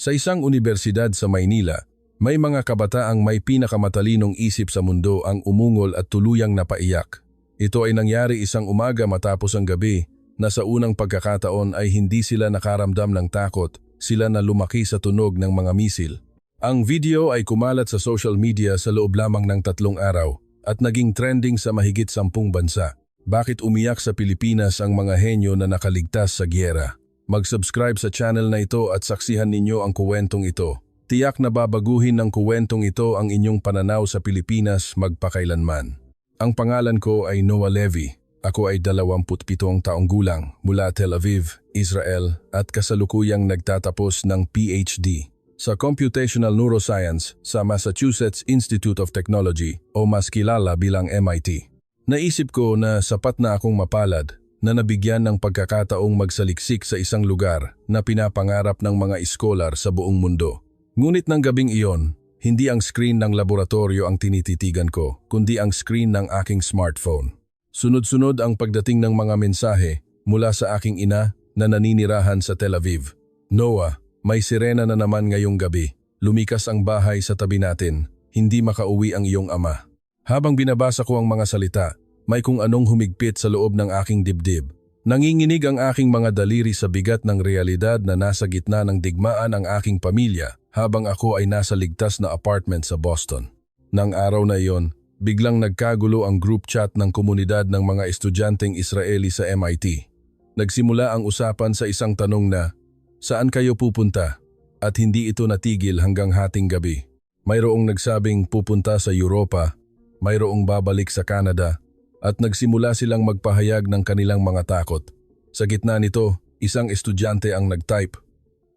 Sa isang unibersidad sa Maynila, may mga kabataang may pinakamatalinong isip sa mundo ang umungol at tuluyang napaiyak. Ito ay nangyari isang umaga matapos ang gabi na sa unang pagkakataon ay hindi sila nakaramdam ng takot, sila na lumaki sa tunog ng mga misil. Ang video ay kumalat sa social media sa loob lamang ng 3 araw at naging trending sa mahigit 10 bansa. Bakit umiyak sa Pilipinas ang mga henyo na nakaligtas sa giyera? Mag-subscribe sa channel na ito at saksihan ninyo ang kuwentong ito. Tiyak na babaguhin ng kuwentong ito ang inyong pananaw sa Pilipinas magpakailanman. Ang pangalan ko ay Noah Levy. Ako ay 27 taong gulang mula Tel Aviv, Israel at kasalukuyang nagtatapos ng PhD sa Computational Neuroscience sa Massachusetts Institute of Technology o mas kilala bilang MIT. Naisip ko na sapat na akong mapalad na nabigyan ng pagkakataong magsaliksik sa isang lugar na pinapangarap ng mga iskolar sa buong mundo. Ngunit ng gabing iyon, hindi ang screen ng laboratorio ang tinititigan ko, kundi ang screen ng aking smartphone. Sunod-sunod ang pagdating ng mga mensahe mula sa aking ina na naninirahan sa Tel Aviv. Noah, may sirena na naman ngayong gabi. Lumikas ang bahay sa tabi natin. Hindi makauwi ang iyong ama. Habang binabasa ko ang mga salita, may kung anong humigpit sa loob ng aking dibdib. Nanginginig ang aking mga daliri sa bigat ng realidad na nasa gitna ng digmaan ang aking pamilya habang ako ay nasa ligtas na apartment sa Boston. Nang araw na iyon, biglang nagkagulo ang group chat ng komunidad ng mga estudyanteng Israeli sa MIT. Nagsimula ang usapan sa isang tanong na, "Saan kayo pupunta?" At hindi ito natigil hanggang hating gabi. Mayroong nagsabing pupunta sa Europa, mayroong babalik sa Canada, at nagsimula silang magpahayag ng kanilang mga takot. Sa gitna nito, isang estudyante ang nag-type,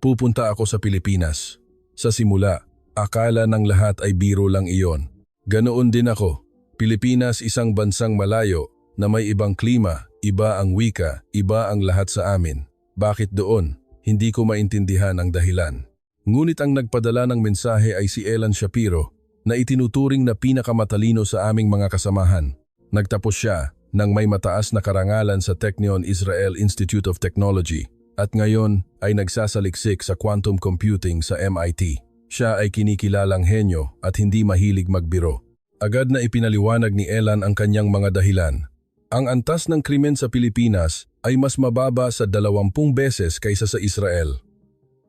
"Pupunta ako sa Pilipinas." Sa simula, akala ng lahat ay biro lang iyon. Ganoon din ako. Pilipinas isang bansang malayo na may ibang klima, iba ang wika, iba ang lahat sa amin. Bakit doon? Hindi ko maintindihan ang dahilan. Ngunit ang nagpadala ng mensahe ay si Elan Shapiro na itinuturing na pinakamatalino sa aming mga kasamahan. Nagtapos siya nang may mataas na karangalan sa Technion Israel Institute of Technology at ngayon ay nagsasaliksik sa quantum computing sa MIT. Siya ay kinikilalang henyo at hindi mahilig magbiro. Agad na ipinaliwanag ni Elan ang kanyang mga dahilan. Ang antas ng krimen sa Pilipinas ay mas mababa sa 20 beses kaysa sa Israel.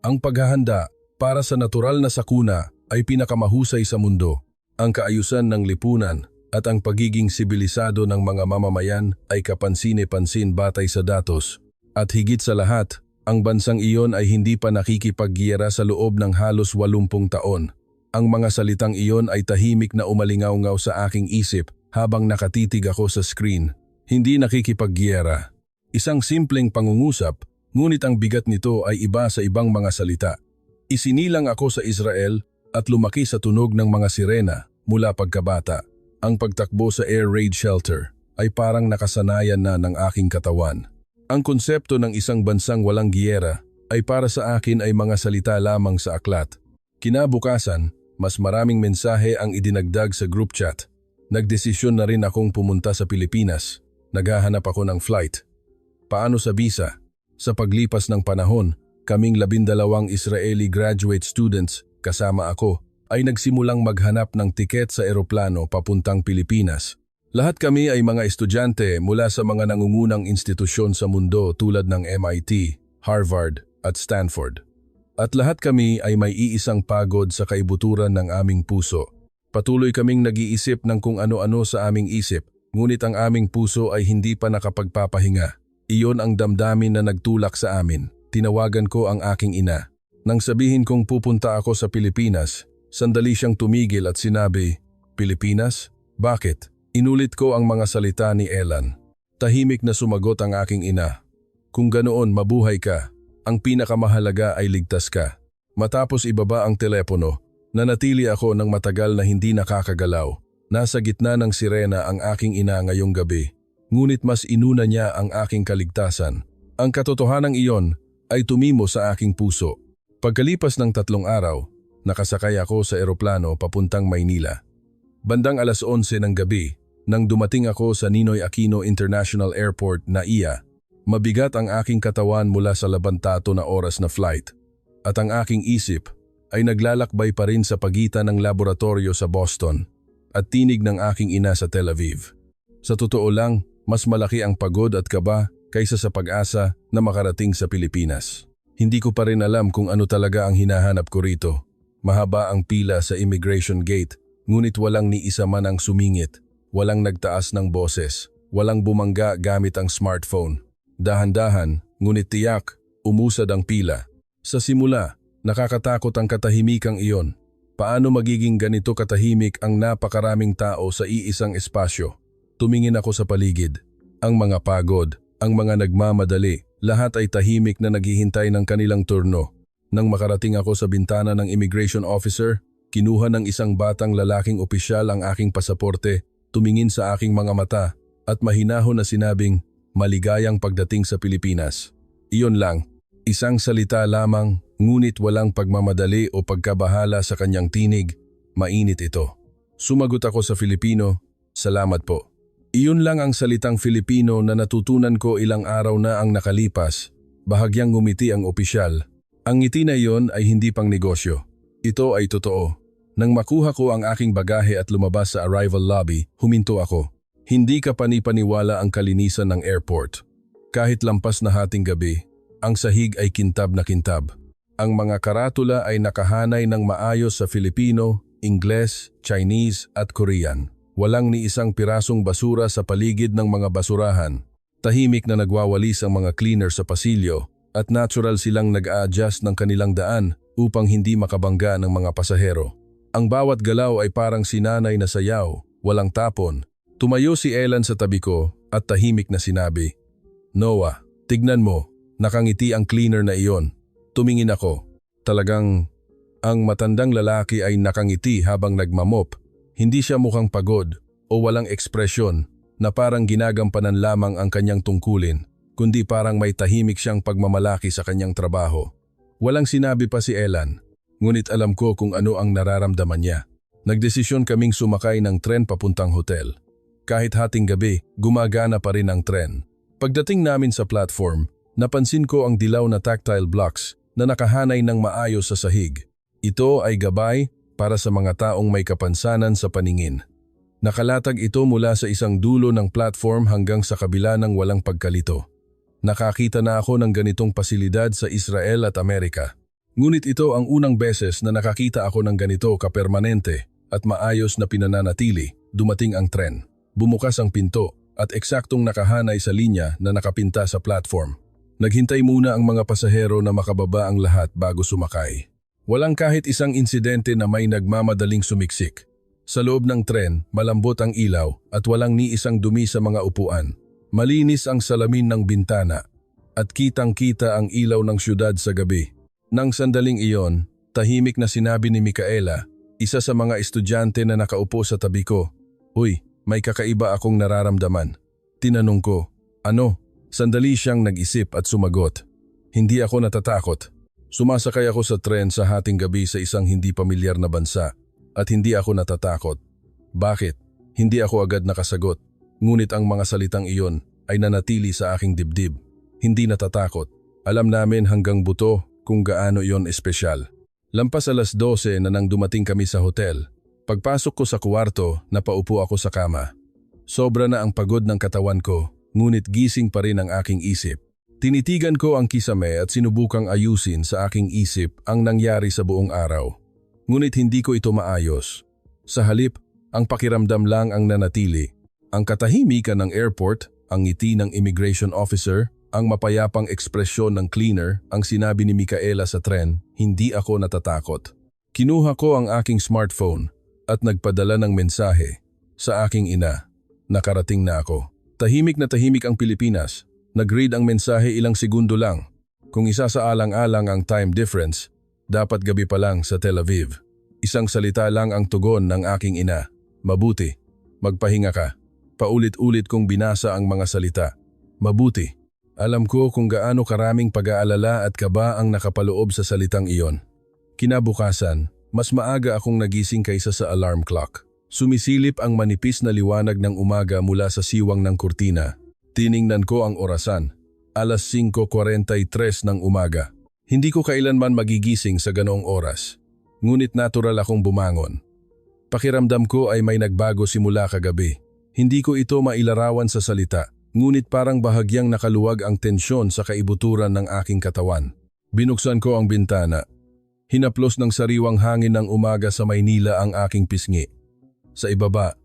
Ang paghahanda para sa natural na sakuna ay pinakamahusay sa mundo. Ang kaayusan ng lipunan at ang pagiging sibilisado ng mga mamamayan ay kapansin-pansin batay sa datos. At higit sa lahat, ang bansang iyon ay hindi pa nakikipaggiyera sa loob ng halos 80 taon. Ang mga salitang iyon ay tahimik na umalingaw-ngaw sa aking isip habang nakatitig ako sa screen. Hindi nakikipaggiyera. Isang simpleng pangungusap, ngunit ang bigat nito ay iba sa ibang mga salita. Isinilang ako sa Israel at lumaki sa tunog ng mga sirena mula pagkabata. Ang pagtakbo sa air raid shelter ay parang nakasanayan na ng aking katawan. Ang konsepto ng isang bansang walang giyera ay para sa akin ay mga salita lamang sa aklat. Kinabukasan, mas maraming mensahe ang idinagdag sa group chat. Nagdesisyon na rin akong pumunta sa Pilipinas. Naghahanap ako ng flight. Paano sa visa? Sa paglipas ng panahon, kaming 12 Israeli graduate students, kasama ako, ay nagsimulang maghanap ng tiket sa eroplano papuntang Pilipinas. Lahat kami ay mga estudyante mula sa mga nangungunang institusyon sa mundo tulad ng MIT, Harvard at Stanford. At lahat kami ay may iisang pagod sa kaibuturan ng aming puso. Patuloy kaming nag-iisip ng kung ano-ano sa aming isip, ngunit ang aming puso ay hindi pa nakapagpapahinga. Iyon ang damdamin na nagtulak sa amin. Tinawagan ko ang aking ina. Nang sabihin kong pupunta ako sa Pilipinas, sandali siyang tumigil at sinabi, "Pilipinas? Bakit?" Inulit ko ang mga salita ni Elan. Tahimik na sumagot ang aking ina. "Kung ganoon, mabuhay ka. Ang pinakamahalaga ay ligtas ka." Matapos ibaba ang telepono, nanatili ako ng matagal na hindi nakakagalaw. Nasa gitna ng sirena ang aking ina ngayong gabi. Ngunit mas inuna niya ang aking kaligtasan. Ang katotohanang iyon ay tumimo sa aking puso. Pagkalipas ng 3 araw, nakasakay ako sa eroplano papuntang Maynila. Bandang 11:00 ng gabi, nang dumating ako sa Ninoy Aquino International Airport, NAIA, mabigat ang aking katawan mula sa labantato na oras na flight. at ang aking isip ay naglalakbay pa rin sa pagitan ng laboratorio sa Boston at tinig ng aking ina sa Tel Aviv. Sa totoo lang, mas malaki ang pagod at kaba kaysa sa pag-asa na makarating sa Pilipinas. Hindi ko pa rin alam kung ano talaga ang hinahanap ko rito. Mahaba ang pila sa immigration gate, ngunit walang ni isa man ang sumingit, walang nagtaas ng boses, walang bumangga gamit ang smartphone. Dahan-dahan, ngunit tiyak, umusad ang pila. Sa simula, nakakatakot ang katahimikang iyon. Paano magiging ganito katahimik ang napakaraming tao sa iisang espasyo? Tumingin ako sa paligid. Ang mga pagod, ang mga nagmamadali, lahat ay tahimik na naghihintay ng kanilang turno. Nang makarating ako sa bintana ng immigration officer, kinuha ng isang batang lalaking opisyal ang aking pasaporte, tumingin sa aking mga mata, at mahinahon na sinabing, "Maligayang pagdating sa Pilipinas." Iyon lang, isang salita lamang, ngunit walang pagmamadali o pagkabahala sa kanyang tinig. Mainit ito. Sumagot ako sa Filipino, "Salamat po." Iyon lang ang salitang Filipino na natutunan ko ilang araw na ang nakalipas. Bahagyang ngumiti ang opisyal. Ang ngiti na iyon ay hindi pang negosyo. Ito ay totoo. Nang makuha ko ang aking bagahe at lumabas sa arrival lobby, huminto ako. Hindi ka panipaniwala ang kalinisan ng airport. Kahit lampas na hating gabi, ang sahig ay kintab na kintab. Ang mga karatula ay nakahanay ng maayos sa Filipino, Ingles, Chinese at Korean. Walang ni isang pirasong basura sa paligid ng mga basurahan. Tahimik na nagwawalis ang mga cleaner sa pasilyo at natural silang nag-a-adjust ng kanilang daan upang hindi makabangga ng mga pasahero. Ang bawat galaw ay parang sinanay na sayaw, walang tapon. Tumayo si Ellen sa tabi ko at tahimik na sinabi, "Noah, tignan mo, nakangiti ang cleaner na iyon." Tumingin ako. Talagang, ang matandang lalaki ay nakangiti habang nagmamop. Hindi siya mukhang pagod o walang ekspresyon na parang ginagampanan lamang ang kanyang tungkulin, kundi parang may tahimik siyang pagmamalaki sa kanyang trabaho. Walang sinabi pa si Ellen, ngunit alam ko kung ano ang nararamdaman niya. Nagdesisyon kaming sumakay ng tren papuntang hotel. Kahit hating gabi, gumagana pa rin ang tren. Pagdating namin sa platform, napansin ko ang dilaw na tactile blocks na nakahanay ng maayos sa sahig. Ito ay gabay para sa mga taong may kapansanan sa paningin. Nakalatag ito mula sa isang dulo ng platform hanggang sa kabila ng walang pagkalito. Nakakita na ako ng ganitong pasilidad sa Israel at Amerika. Ngunit ito ang unang beses na nakakita ako ng ganito kapermanente at maayos na pinananatili. Dumating ang tren. Bumukas ang pinto at eksaktong nakahanay sa linya na nakapinta sa platform. Naghintay muna ang mga pasahero na makababa ang lahat bago sumakay. Walang kahit isang insidente na may nagmamadaling sumiksik. Sa loob ng tren, malambot ang ilaw at walang ni isang dumi sa mga upuan. Malinis ang salamin ng bintana at kitang-kita ang ilaw ng syudad sa gabi. Nang sandaling iyon, tahimik na sinabi ni Micaela, isa sa mga estudyante na nakaupo sa tabi ko, "Uy, may kakaiba akong nararamdaman." Tinanong ko, "Ano?" Sandali siyang nag-isip at sumagot, "Hindi ako natatakot. Sumasakay ako sa tren sa hating gabi sa isang hindi pamilyar na bansa at hindi ako natatakot." Bakit? Hindi ako agad nakasagot, ngunit ang mga salitang iyon ay nanatili sa aking dibdib. Hindi natatakot. Alam namin hanggang buto kung gaano iyon espesyal. Lampas 12:00 na nang dumating kami sa hotel. Pagpasok ko sa kwarto, napaupo ako sa kama. Sobra na ang pagod ng katawan ko, ngunit gising pa rin ang aking isip. Tinitigan ko ang kisame at sinubukang ayusin sa aking isip ang nangyari sa buong araw. Ngunit hindi ko ito maayos. Sa halip, ang pakiramdam lang ang nanatili. Ang katahimikan ng airport, ang ngiti ng immigration officer, ang mapayapang ekspresyon ng cleaner, ang sinabi ni Micaela sa tren, hindi ako natatakot. Kinuha ko ang aking smartphone at nagpadala ng mensahe sa aking ina. Nakarating na ako. Tahimik na tahimik ang Pilipinas. Nag-read ang mensahe ilang segundo lang. Kung isasaalang-alang ang time difference, dapat gabi pa lang sa Tel Aviv. Isang salita lang ang tugon ng aking ina. "Mabuti. Magpahinga ka." Paulit-ulit kong binasa ang mga salita. Mabuti. Alam ko kung gaano karaming pag-aalala at kaba ang nakapaloob sa salitang iyon. Kinabukasan, mas maaga akong nagising kaysa sa alarm clock. Sumisilip ang manipis na liwanag ng umaga mula sa siwang ng kurtina. Tiningnan ko ang orasan. 5:43 ng umaga. Hindi ko kailanman magigising sa ganoong oras. Ngunit natural akong bumangon. Pakiramdam ko ay may nagbago simula kagabi. Hindi ko ito mailarawan sa salita, ngunit parang bahagyang nakaluwag ang tensyon sa kaibuturan ng aking katawan. Binuksan ko ang bintana. Hinaplos ng sariwang hangin ng umaga sa Maynila ang aking pisngi. Sa ibaba,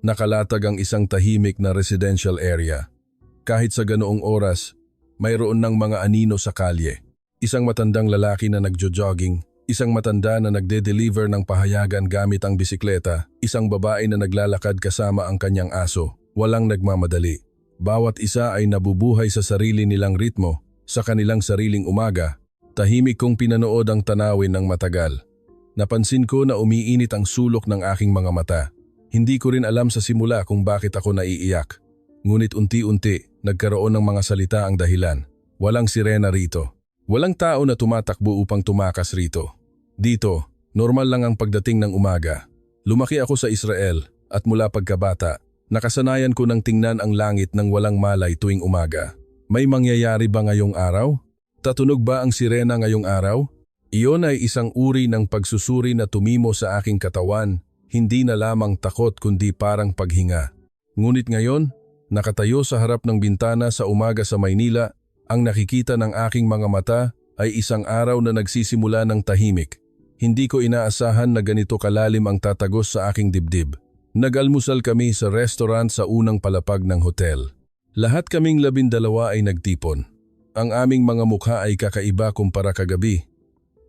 nakalatag ang isang tahimik na residential area. Kahit sa ganoong oras, mayroon ng mga anino sa kalye. Isang matandang lalaki na nagjo-jogging, isang matanda na nagde-deliver ng pahayagan gamit ang bisikleta, isang babae na naglalakad kasama ang kanyang aso. Walang nagmamadali. Bawat isa ay nabubuhay sa sarili nilang ritmo, sa kanilang sariling umaga. Tahimik kong pinanood ang tanawin ng matagal. Napansin ko na umiinit ang sulok ng aking mga mata. Hindi ko rin alam sa simula kung bakit ako naiiyak. Ngunit unti-unti, nagkaroon ng mga salita ang dahilan. Walang sirena rito. Walang tao na tumatakbo upang tumakas rito. Dito, normal lang ang pagdating ng umaga. Lumaki ako sa Israel at mula pagkabata, nakasanayan ko ng tingnan ang langit ng walang malay tuwing umaga. May mangyayari ba ngayong araw? Tatunog ba ang sirena ngayong araw? Iyon ay isang uri ng pagsusuri na tumimo sa aking katawan, hindi na lamang takot kundi parang paghinga. Ngunit ngayon, nakatayo sa harap ng bintana sa umaga sa Maynila, ang nakikita ng aking mga mata ay isang araw na nagsisimula ng tahimik. Hindi ko inaasahan na ganito kalalim ang tatagos sa aking dibdib. Nag-almusal kami sa restaurant sa unang palapag ng hotel. Lahat kaming 12 ay nagtipon. Ang aming mga mukha ay kakaiba kumpara kagabi.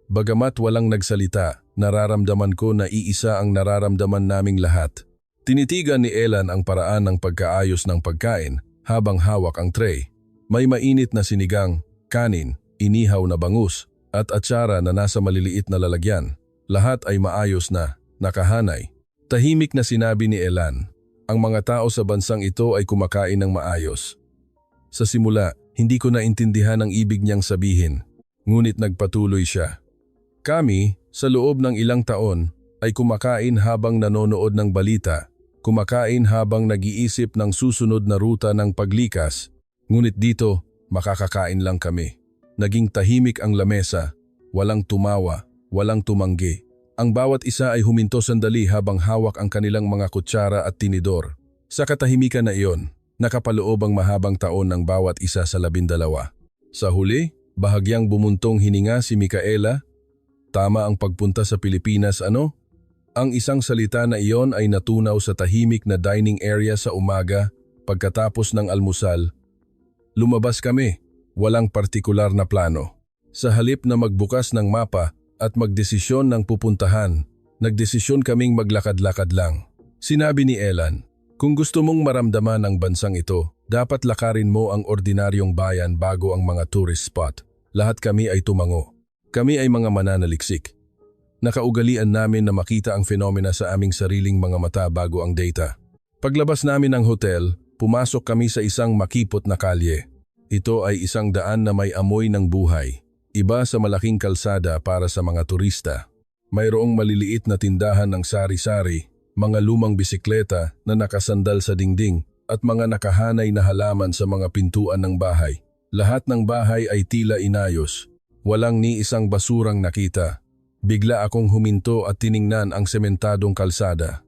Bagamat walang nagsalita, nararamdaman ko na iisa ang nararamdaman naming lahat. Tinitigan ni Elan ang paraan ng pagkaayos ng pagkain habang hawak ang tray. May mainit na sinigang, kanin, inihaw na bangus, at atsara na nasa maliliit na lalagyan. Lahat ay maayos na, nakahanay. Tahimik na sinabi ni Elan, ang mga tao sa bansang ito ay kumakain ng maayos. Sa simula, hindi ko naintindihan ang ibig niyang sabihin, ngunit nagpatuloy siya. Kami, sa loob ng ilang taon, ay kumakain habang nanonood ng balita, kumakain habang nag-iisip ng susunod na ruta ng paglikas. Ngunit dito, makakakain lang kami. Naging tahimik ang lamesa, walang tumawa, walang tumanggi. Ang bawat isa ay huminto sandali habang hawak ang kanilang mga kutsara at tinidor. Sa katahimikan na iyon, nakapaloob ang mahabang taon ng bawat isa sa 12. Sa huli, bahagyang bumuntong hininga si Micaela. Tama ang pagpunta sa Pilipinas, ano? Ang isang salita na iyon ay natunaw sa tahimik na dining area sa umaga pagkatapos ng almusal. Lumabas kami, walang partikular na plano. Sa halip na magbukas ng mapa at magdesisyon ng pupuntahan, nagdesisyon kaming maglakad-lakad lang. Sinabi ni Elan, kung gusto mong maramdaman ang bansang ito, dapat lakarin mo ang ordinaryong bayan bago ang mga tourist spot. Lahat kami ay tumango. Kami ay mga mananaliksik. Nakaugalian namin na makita ang fenomena sa aming sariling mga mata bago ang data. Paglabas namin ng hotel, pumasok kami sa isang makipot na kalye. Ito ay isang daan na may amoy ng buhay. Iba sa malaking kalsada para sa mga turista. Mayroong maliliit na tindahan ng sari-sari, mga lumang bisikleta na nakasandal sa dingding at mga nakahanay na halaman sa mga pintuan ng bahay. Lahat ng bahay ay tila inayos. Walang ni isang basurang nakita. Bigla akong huminto at tiningnan ang sementadong kalsada.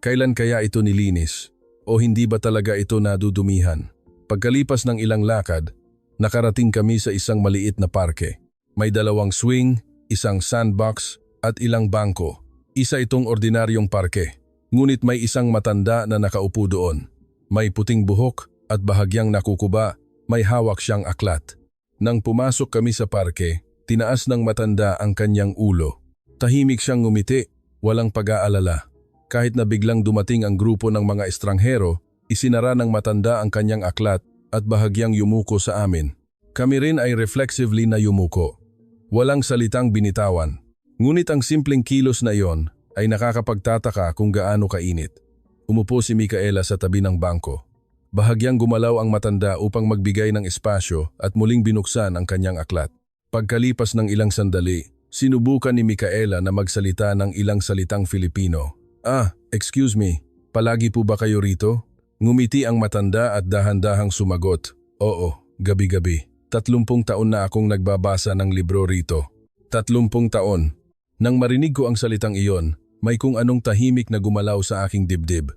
Kailan kaya ito nilinis? O hindi ba talaga ito nadudumihan? Pagkalipas ng ilang lakad, nakarating kami sa isang maliit na parke. May 2 swing, isang sandbox at ilang bangko. Isa itong ordinaryong parke. Ngunit may isang matanda na nakaupo doon. May puting buhok at bahagyang nakukuba, may hawak siyang aklat. Nang pumasok kami sa parke, tinaas ng matanda ang kanyang ulo. Tahimik siyang ngumiti, walang pag-aalala. Kahit na biglang dumating ang grupo ng mga estranghero, isinara ng matanda ang kanyang aklat at bahagyang yumuko sa amin. Kami rin ay reflexively na yumuko. Walang salitang binitawan. Ngunit ang simpleng kilos na iyon ay nakakapagtataka kung gaano kainit. Umupo si Micaela sa tabi ng bangko. Bahagyang gumalaw ang matanda upang magbigay ng espasyo at muling binuksan ang kanyang aklat. Pagkalipas ng ilang sandali, sinubukan ni Micaela na magsalita ng ilang salitang Filipino. Excuse me, palagi po ba kayo rito? Ngumiti ang matanda at dahan-dahang sumagot. Oo, gabi-gabi. 30 taon na akong nagbabasa ng libro rito. 30 taon. Nang marinig ko ang salitang iyon, may kung anong tahimik na gumalaw sa aking dibdib.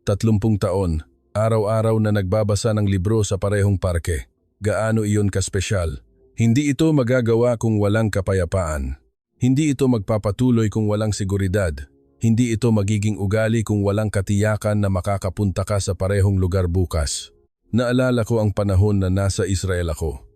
30 taon, araw-araw na nagbabasa ng libro sa parehong parke. Gaano iyon kaspesyal? Hindi ito magagawa kung walang kapayapaan. Hindi ito magpapatuloy kung walang seguridad. Hindi ito magiging ugali kung walang katiyakan na makakapunta ka sa parehong lugar bukas. Naalala ko ang panahon na nasa Israel ako.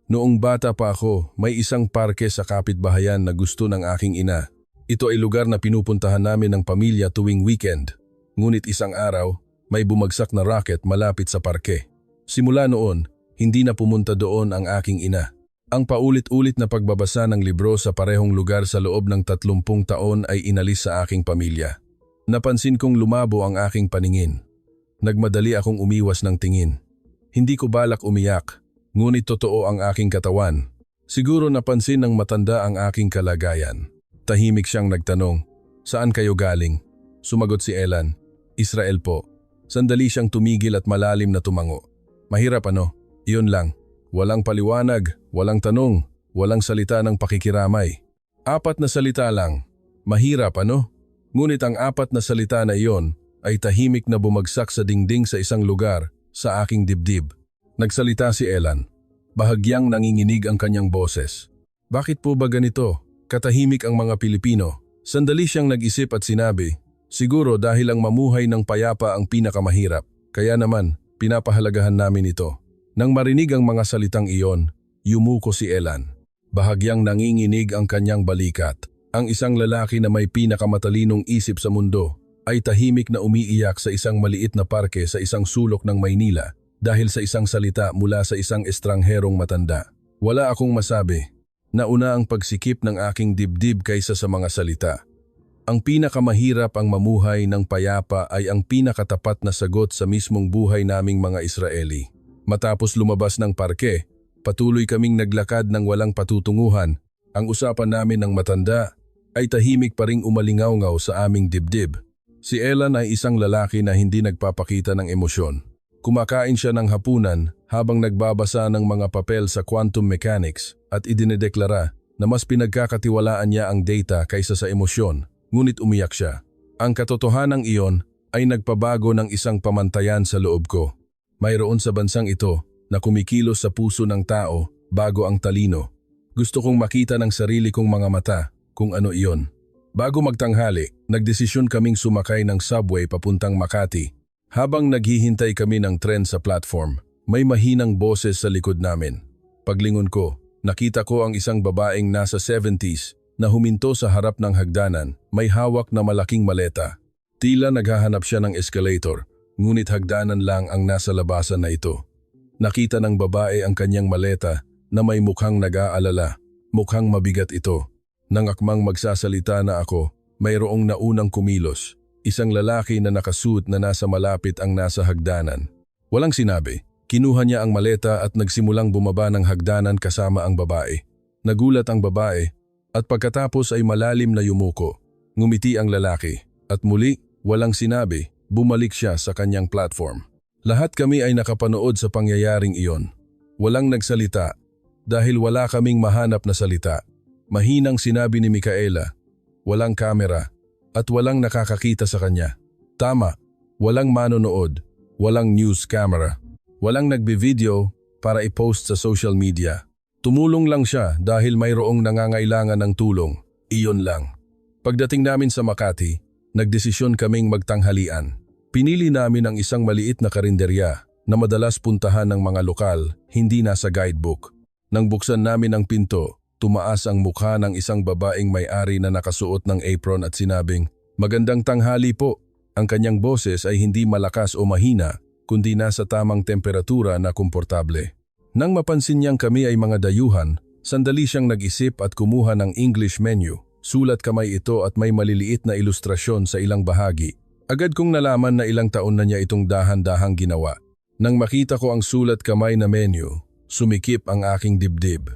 Noong bata pa ako, may isang parke sa kapitbahayan na gusto ng aking ina. Ito ay lugar na pinupuntahan namin ng pamilya tuwing weekend. Ngunit isang araw, may bumagsak na rocket malapit sa parke. Simula noon, hindi na pumunta doon ang aking ina. Ang paulit-ulit na pagbabasa ng libro sa parehong lugar sa loob ng 30 taon ay inalis sa aking pamilya. Napansin kong lumabo ang aking paningin. Nagmadali akong umiwas ng tingin. Hindi ko balak umiyak, ngunit totoo ang aking katawan. Siguro napansin ng matanda ang aking kalagayan. Tahimik siyang nagtanong, "Saan kayo galing?" Sumagot si Elan, "Israel po." Sandali siyang tumigil at malalim na tumango. "Mahirap ano? Iyon lang. Walang paliwanag, walang tanong, walang salita ng pakikiramay. 4 na salita lang. Mahirap ano?" Ngunit ang 4 na salita na iyon ay tahimik na bumagsak sa dingding sa isang lugar sa aking dibdib. Nagsalita si Elan. Bahagyang nanginginig ang kanyang boses. "Bakit po ba ganito? Katahimik ang mga Pilipino." Sandali siyang nag-isip at sinabi, "Siguro dahil ang mamuhay ng payapa ang pinakamahirap. Kaya naman, pinapahalagahan namin ito." Nang marinig ang mga salitang iyon, yumuko si Elan. Bahagyang nanginginig ang kanyang balikat. Ang isang lalaki na may pinakamatalinong isip sa mundo ay tahimik na umiiyak sa isang maliit na parke sa isang sulok ng Maynila dahil sa isang salita mula sa isang estrangherong matanda. Wala akong masabi. Nauna ang pagsikip ng aking dibdib kaysa sa mga salita. Ang pinakamahirap ang mamuhay ng payapa ay ang pinakatapat na sagot sa mismong buhay naming mga Israeli. Matapos lumabas ng parke, patuloy kaming naglakad ng walang patutunguhan. Ang usapan namin ng matanda ay tahimik pa ring umalingaw-ngaw sa aming dibdib. Si Elan ay isang lalaki na hindi nagpapakita ng emosyon. Kumakain siya ng hapunan habang nagbabasa ng mga papel sa quantum mechanics at idinedeklara na mas pinagkakatiwalaan niya ang data kaysa sa emosyon, ngunit umiyak siya. Ang katotohanan iyon ay nagpabago ng isang pamantayan sa loob ko. Mayroon sa bansang ito na kumikilos sa puso ng tao bago ang talino. Gusto kong makita ng sarili kong mga mata kung ano iyon. Bago magtanghali, nagdesisyon kaming sumakay ng subway papuntang Makati. Habang naghihintay kami ng tren sa platform, may mahinang boses sa likod namin. Paglingon ko, nakita ko ang isang babaeng nasa 70s na huminto sa harap ng hagdanan, may hawak na malaking maleta. Tila naghahanap siya ng escalator, ngunit hagdanan lang ang nasa labasan na ito. Nakita ng babae ang kanyang maleta na may mukhang nag-aalala, mukhang mabigat ito. Nang akmang magsasalita na ako, mayroong naunang kumilos. Isang lalaki na nakasuot na nasa malapit ang nasa hagdanan. Walang sinabi, kinuha niya ang maleta at nagsimulang bumaba ng hagdanan kasama ang babae. Nagulat ang babae at pagkatapos ay malalim na yumuko. Ngumiti ang lalaki at muli, walang sinabi, bumalik siya sa kanyang platform. Lahat kami ay nakapanood sa pangyayaring iyon. Walang nagsalita dahil wala kaming mahanap na salita. Mahinang sinabi ni Micaela, walang kamera. At walang nakakakita sa kanya. Tama, walang manonood, walang news camera, walang nagbe-video para i-post sa social media. Tumulong lang siya dahil mayroong nangangailangan ng tulong. Iyon lang. Pagdating namin sa Makati, nagdesisyon kaming magtanghalian. Pinili namin ang isang maliit na karinderya na madalas puntahan ng mga lokal, hindi nasa guidebook. Nang buksan namin ang pinto, tumaas ang mukha ng isang babaeng may-ari na nakasuot ng apron at sinabing, "Magandang tanghali po." Ang kanyang boses ay hindi malakas o mahina, kundi nasa tamang temperatura na komportable. Nang mapansin niyang kami ay mga dayuhan, sandali siyang nag-isip at kumuha ng English menu. Sulat kamay ito at may maliliit na ilustrasyon sa ilang bahagi. Agad kong nalaman na ilang taon na niya itong dahan-dahang ginawa. Nang makita ko ang sulat kamay na menu, sumikip ang aking dibdib.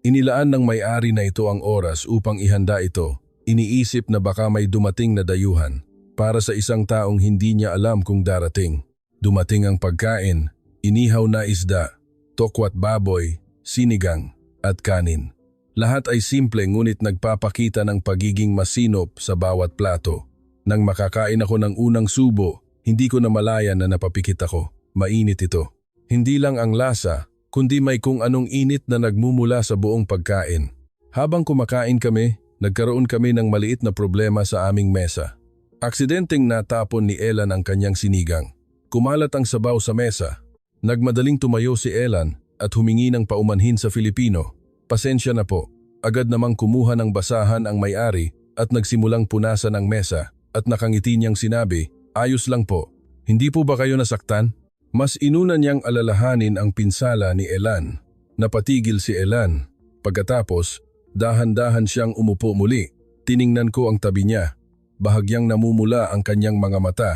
Inilaan ng may-ari na ito ang oras upang ihanda ito. Iniisip na baka may dumating na dayuhan para sa isang taong hindi niya alam kung darating. Dumating ang pagkain, inihaw na isda, tokwat baboy, sinigang, at kanin. Lahat ay simple ngunit nagpapakita ng pagiging masinop sa bawat plato. Nang makakain ako ng unang subo, hindi ko namalayan na napapikit ako. Mainit ito. Hindi lang ang lasa, kundi may kung anong init na nagmumula sa buong pagkain. Habang kumakain kami, nagkaroon kami ng maliit na problema sa aming mesa. Aksidenteng natapon ni Elan ang kanyang sinigang. Kumalat ang sabaw sa mesa. Nagmadaling tumayo si Elan at humingi ng paumanhin sa Filipino. Pasensya na po. Agad namang kumuha ng basahan ang may-ari at nagsimulang punasan ang mesa at nakangiti niyang sinabi, "Ayos lang po. Hindi po ba kayo nasaktan?" Mas inuna niyang alalahanin ang pinsala ni Elan. Napatigil si Elan. Pagkatapos, dahan-dahan siyang umupo muli. Tiningnan ko ang tabi niya. Bahagyang namumula ang kanyang mga mata.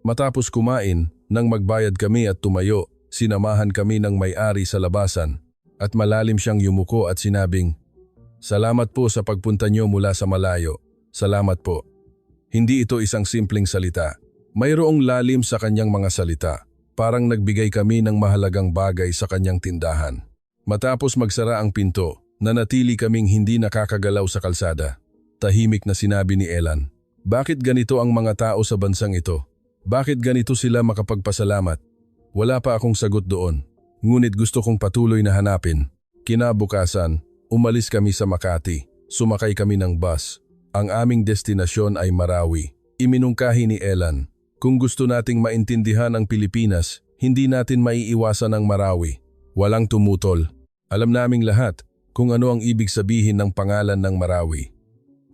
Matapos kumain, nang magbayad kami at tumayo, sinamahan kami ng may-ari sa labasan at malalim siyang yumuko at sinabing, "Salamat po sa pagpunta niyo mula sa malayo. Salamat po." Hindi ito isang simpleng salita. Mayroong lalim sa kanyang mga salita. Parang nagbigay kami ng mahalagang bagay sa kanyang tindahan. Matapos magsara ang pinto, nanatili kaming hindi nakakagalaw sa kalsada. Tahimik na sinabi ni Elan, "Bakit ganito ang mga tao sa bansang ito? Bakit ganito sila makapagpasalamat?" Wala pa akong sagot doon. Ngunit gusto kong patuloy na hanapin. Kinabukasan, umalis kami sa Makati. Sumakay kami ng bus. Ang aming destinasyon ay Marawi. Iminungkahi ni Elan, "Kung gusto nating maintindihan ang Pilipinas, hindi natin maiiwasan ang Marawi." Walang tumutol. Alam naming lahat kung ano ang ibig sabihin ng pangalan ng Marawi.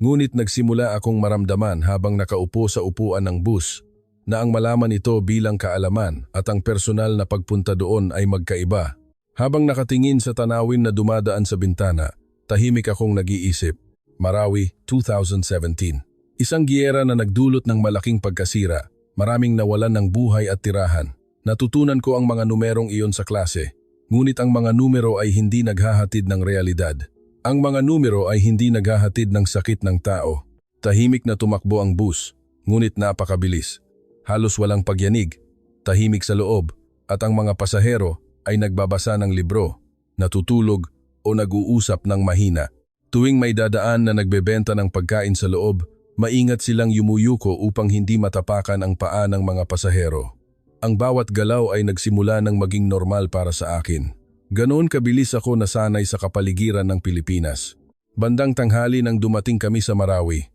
Ngunit nagsimula akong maramdaman habang nakaupo sa upuan ng bus na ang malaman ito bilang kaalaman at ang personal na pagpunta doon ay magkaiba. Habang nakatingin sa tanawin na dumadaan sa bintana, tahimik akong nag-iisip. Marawi, 2017. Isang giyera na nagdulot ng malaking pagkasira. Maraming nawalan ng buhay at tirahan. Natutunan ko ang mga numerong iyon sa klase. Ngunit ang mga numero ay hindi naghahatid ng realidad. Ang mga numero ay hindi naghahatid ng sakit ng tao. Tahimik na tumakbo ang bus, ngunit napakabilis. Halos walang pagyanig, tahimik sa loob, at ang mga pasahero ay nagbabasa ng libro, natutulog o nag-uusap ng mahina. Tuwing may dadaan na nagbebenta ng pagkain sa loob, maingat silang yumuyuko upang hindi matapakan ang paa ng mga pasahero. Ang bawat galaw ay nagsimula ng maging normal para sa akin. Ganoon kabilis ako nasanay sa kapaligiran ng Pilipinas. Bandang tanghali nang dumating kami sa Marawi.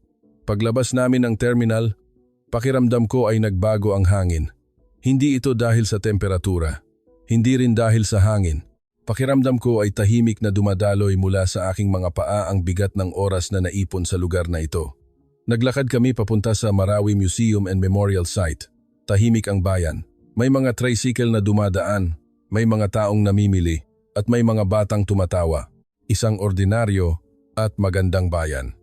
Paglabas namin ng terminal, pakiramdam ko ay nagbago ang hangin. Hindi ito dahil sa temperatura. Hindi rin dahil sa hangin. Pakiramdam ko ay tahimik na dumadaloy mula sa aking mga paa ang bigat ng oras na naipon sa lugar na ito. Naglakad kami papunta sa Marawi Museum and Memorial Site. Tahimik ang bayan. May mga tricycle na dumadaan, may mga taong namimili, at may mga batang tumatawa. Isang ordinaryo at magandang bayan.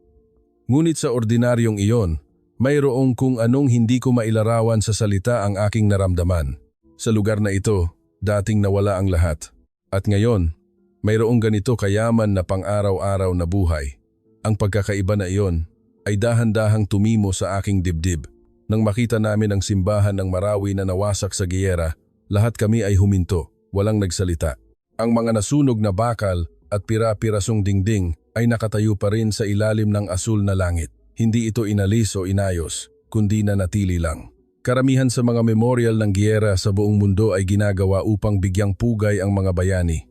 Ngunit sa ordinaryong iyon, mayroong kung anong hindi ko mailarawan sa salita ang aking naramdaman. Sa lugar na ito, dating nawala ang lahat. At ngayon, mayroong ganito kayaman na pang-araw-araw na buhay. Ang pagkakaiba na iyon ay dahan-dahang tumimo sa aking dibdib. Nang makita namin ang simbahan ng Marawi na nawasak sa giyera, lahat kami ay huminto, walang nagsalita. Ang mga nasunog na bakal at pira-pirasong dingding ay nakatayo pa rin sa ilalim ng asul na langit. Hindi ito inalis o inayos, kundi nanatili lang. Karamihan sa mga memorial ng giyera sa buong mundo ay ginagawa upang bigyang pugay ang mga bayani.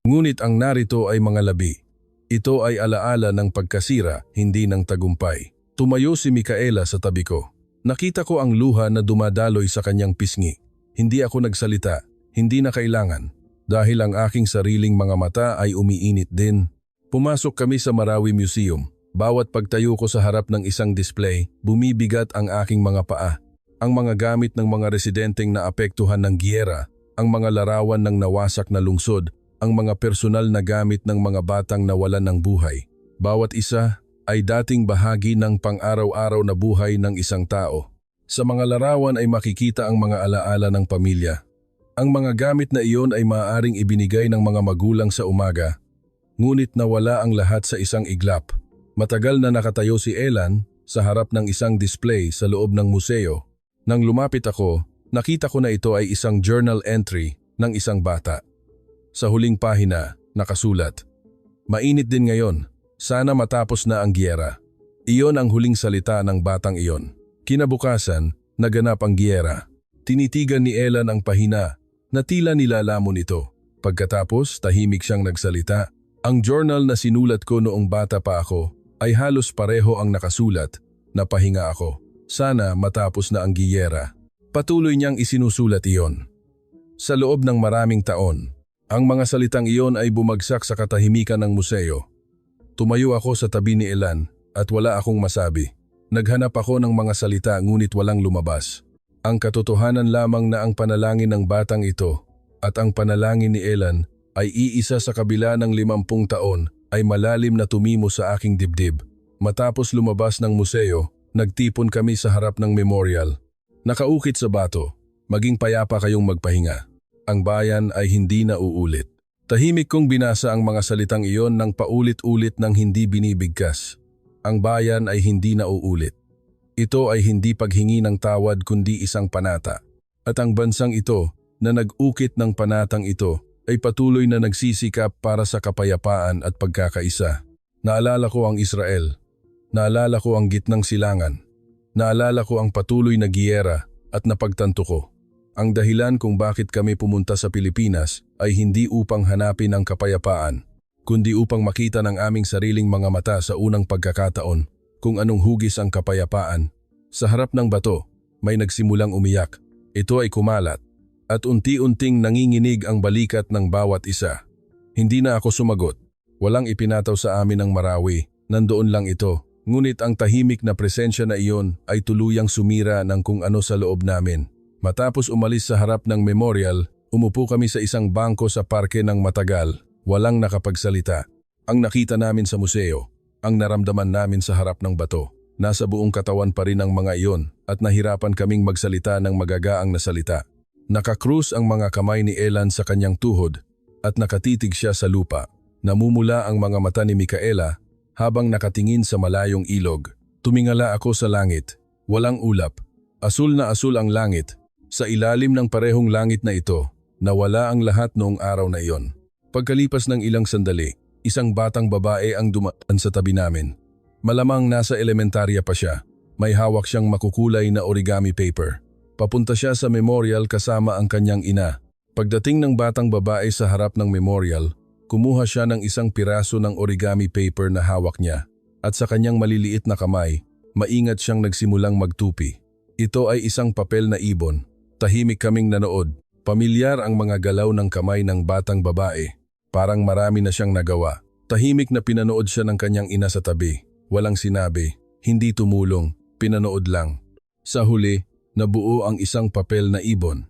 Ngunit ang narito ay mga labi. Ito ay alaala ng pagkasira, hindi ng tagumpay. Tumayo si Micaela sa tabi ko. Nakita ko ang luha na dumadaloy sa kanyang pisngi. Hindi ako nagsalita, hindi na kailangan. Dahil ang aking sariling mga mata ay umiinit din. Pumasok kami sa Marawi Museum. Bawat pagtayo ko sa harap ng isang display, bumibigat ang aking mga paa. Ang mga gamit ng mga residenteng naapektuhan ng giyera, ang mga larawan ng nawasak na lungsod, ang mga personal na gamit ng mga batang nawalan ng buhay. Bawat isa ay dating bahagi ng pang-araw-araw na buhay ng isang tao. Sa mga larawan ay makikita ang mga alaala ng pamilya. Ang mga gamit na iyon ay maaaring ibinigay ng mga magulang sa umaga, ngunit nawala ang lahat sa isang iglap. Matagal na nakatayo si Elan sa harap ng isang display sa loob ng museo. Nang lumapit ako, nakita ko na ito ay isang journal entry ng isang bata. Sa huling pahina, Nakasulat. Mainit din ngayon. Sana matapos na ang giyera. Iyon ang huling salita ng batang iyon. Kinabukasan, naganap ang giyera. Tinitigan ni Elan ang pahina na tila nilalamon ito. Pagkatapos, tahimik siyang nagsalita. Ang journal na sinulat ko noong bata pa ako ay halos pareho ang nakasulat. Napahinga ako. Sana matapos na ang giyera. Patuloy niyang isinusulat iyon. Sa loob ng maraming taon, ang mga salitang iyon ay bumagsak sa katahimikan ng museo. Tumayo ako sa tabi ni Elan at wala akong masabi. Naghanap ako ng mga salita ngunit walang lumabas. Ang katotohanan lamang na ang panalangin ng batang ito at ang panalangin ni Elan ay iisa sa kabila ng 50 taon ay malalim na tumimo sa aking dibdib. Matapos lumabas ng museo, nagtipon kami sa harap ng memorial. Nakaukit sa bato, maging payapa kayong magpahinga. Ang bayan ay hindi na uulit. Tahimik kong binasa ang mga salitang iyon ng paulit-ulit nang hindi binibigkas. Ang bayan ay hindi na uulit. Ito ay hindi paghingi ng tawad kundi isang panata. At ang bansang ito na nag-ukit ng panatang ito ay patuloy na nagsisikap para sa kapayapaan at pagkakaisa. Naalala ko ang Israel. Naalala ko ang gitnang silangan. Naalala ko ang patuloy na giyera at napagtanto ko. Ang dahilan kung bakit kami pumunta sa Pilipinas ay hindi upang hanapin ang kapayapaan, kundi upang makita ng aming sariling mga mata sa unang pagkakataon kung anong hugis ang kapayapaan. Sa harap ng bato, may nagsimulang umiyak. Ito ay kumalat at unti-unting nanginginig ang balikat ng bawat isa. Hindi na ako sumagot. Walang ipinataw sa amin ng marawi. Nandoon lang ito. Ngunit ang tahimik na presensya na iyon ay tuluyang sumira ng kung ano sa loob namin. Matapos umalis sa harap ng memorial, umupo kami sa isang bangko sa parke ng matagal, walang nakapagsalita. Ang nakita namin sa museo, ang naramdaman namin sa harap ng bato, nasa buong katawan pa rin ang mga iyon at nahirapan kaming magsalita ng magagaang na salita. Nakakrus ang mga kamay ni Elan sa kanyang tuhod at nakatitig siya sa lupa. Namumula ang mga mata ni Micaela habang nakatingin sa malayong ilog. Tumingala ako sa langit, walang ulap. Asul na asul ang langit. Sa ilalim ng parehong langit na ito, nawala ang lahat noong araw na iyon. Pagkalipas ng ilang sandali, isang batang babae ang dumaan sa tabi namin. Malamang nasa elementarya pa siya. May hawak siyang makukulay na origami paper. Papunta siya sa memorial kasama ang kanyang ina. Pagdating ng batang babae sa harap ng memorial, kumuha siya ng isang piraso ng origami paper na hawak niya. At sa kanyang maliliit na kamay, maingat siyang nagsimulang magtupi. Ito ay isang papel na ibon. Tahimik kaming nanood. Pamilyar ang mga galaw ng kamay ng batang babae. Parang marami na siyang nagawa. Tahimik na pinanood siya ng kanyang ina sa tabi. Walang sinabi, hindi tumulong, pinanood lang. Sa huli, nabuo ang isang papel na ibon.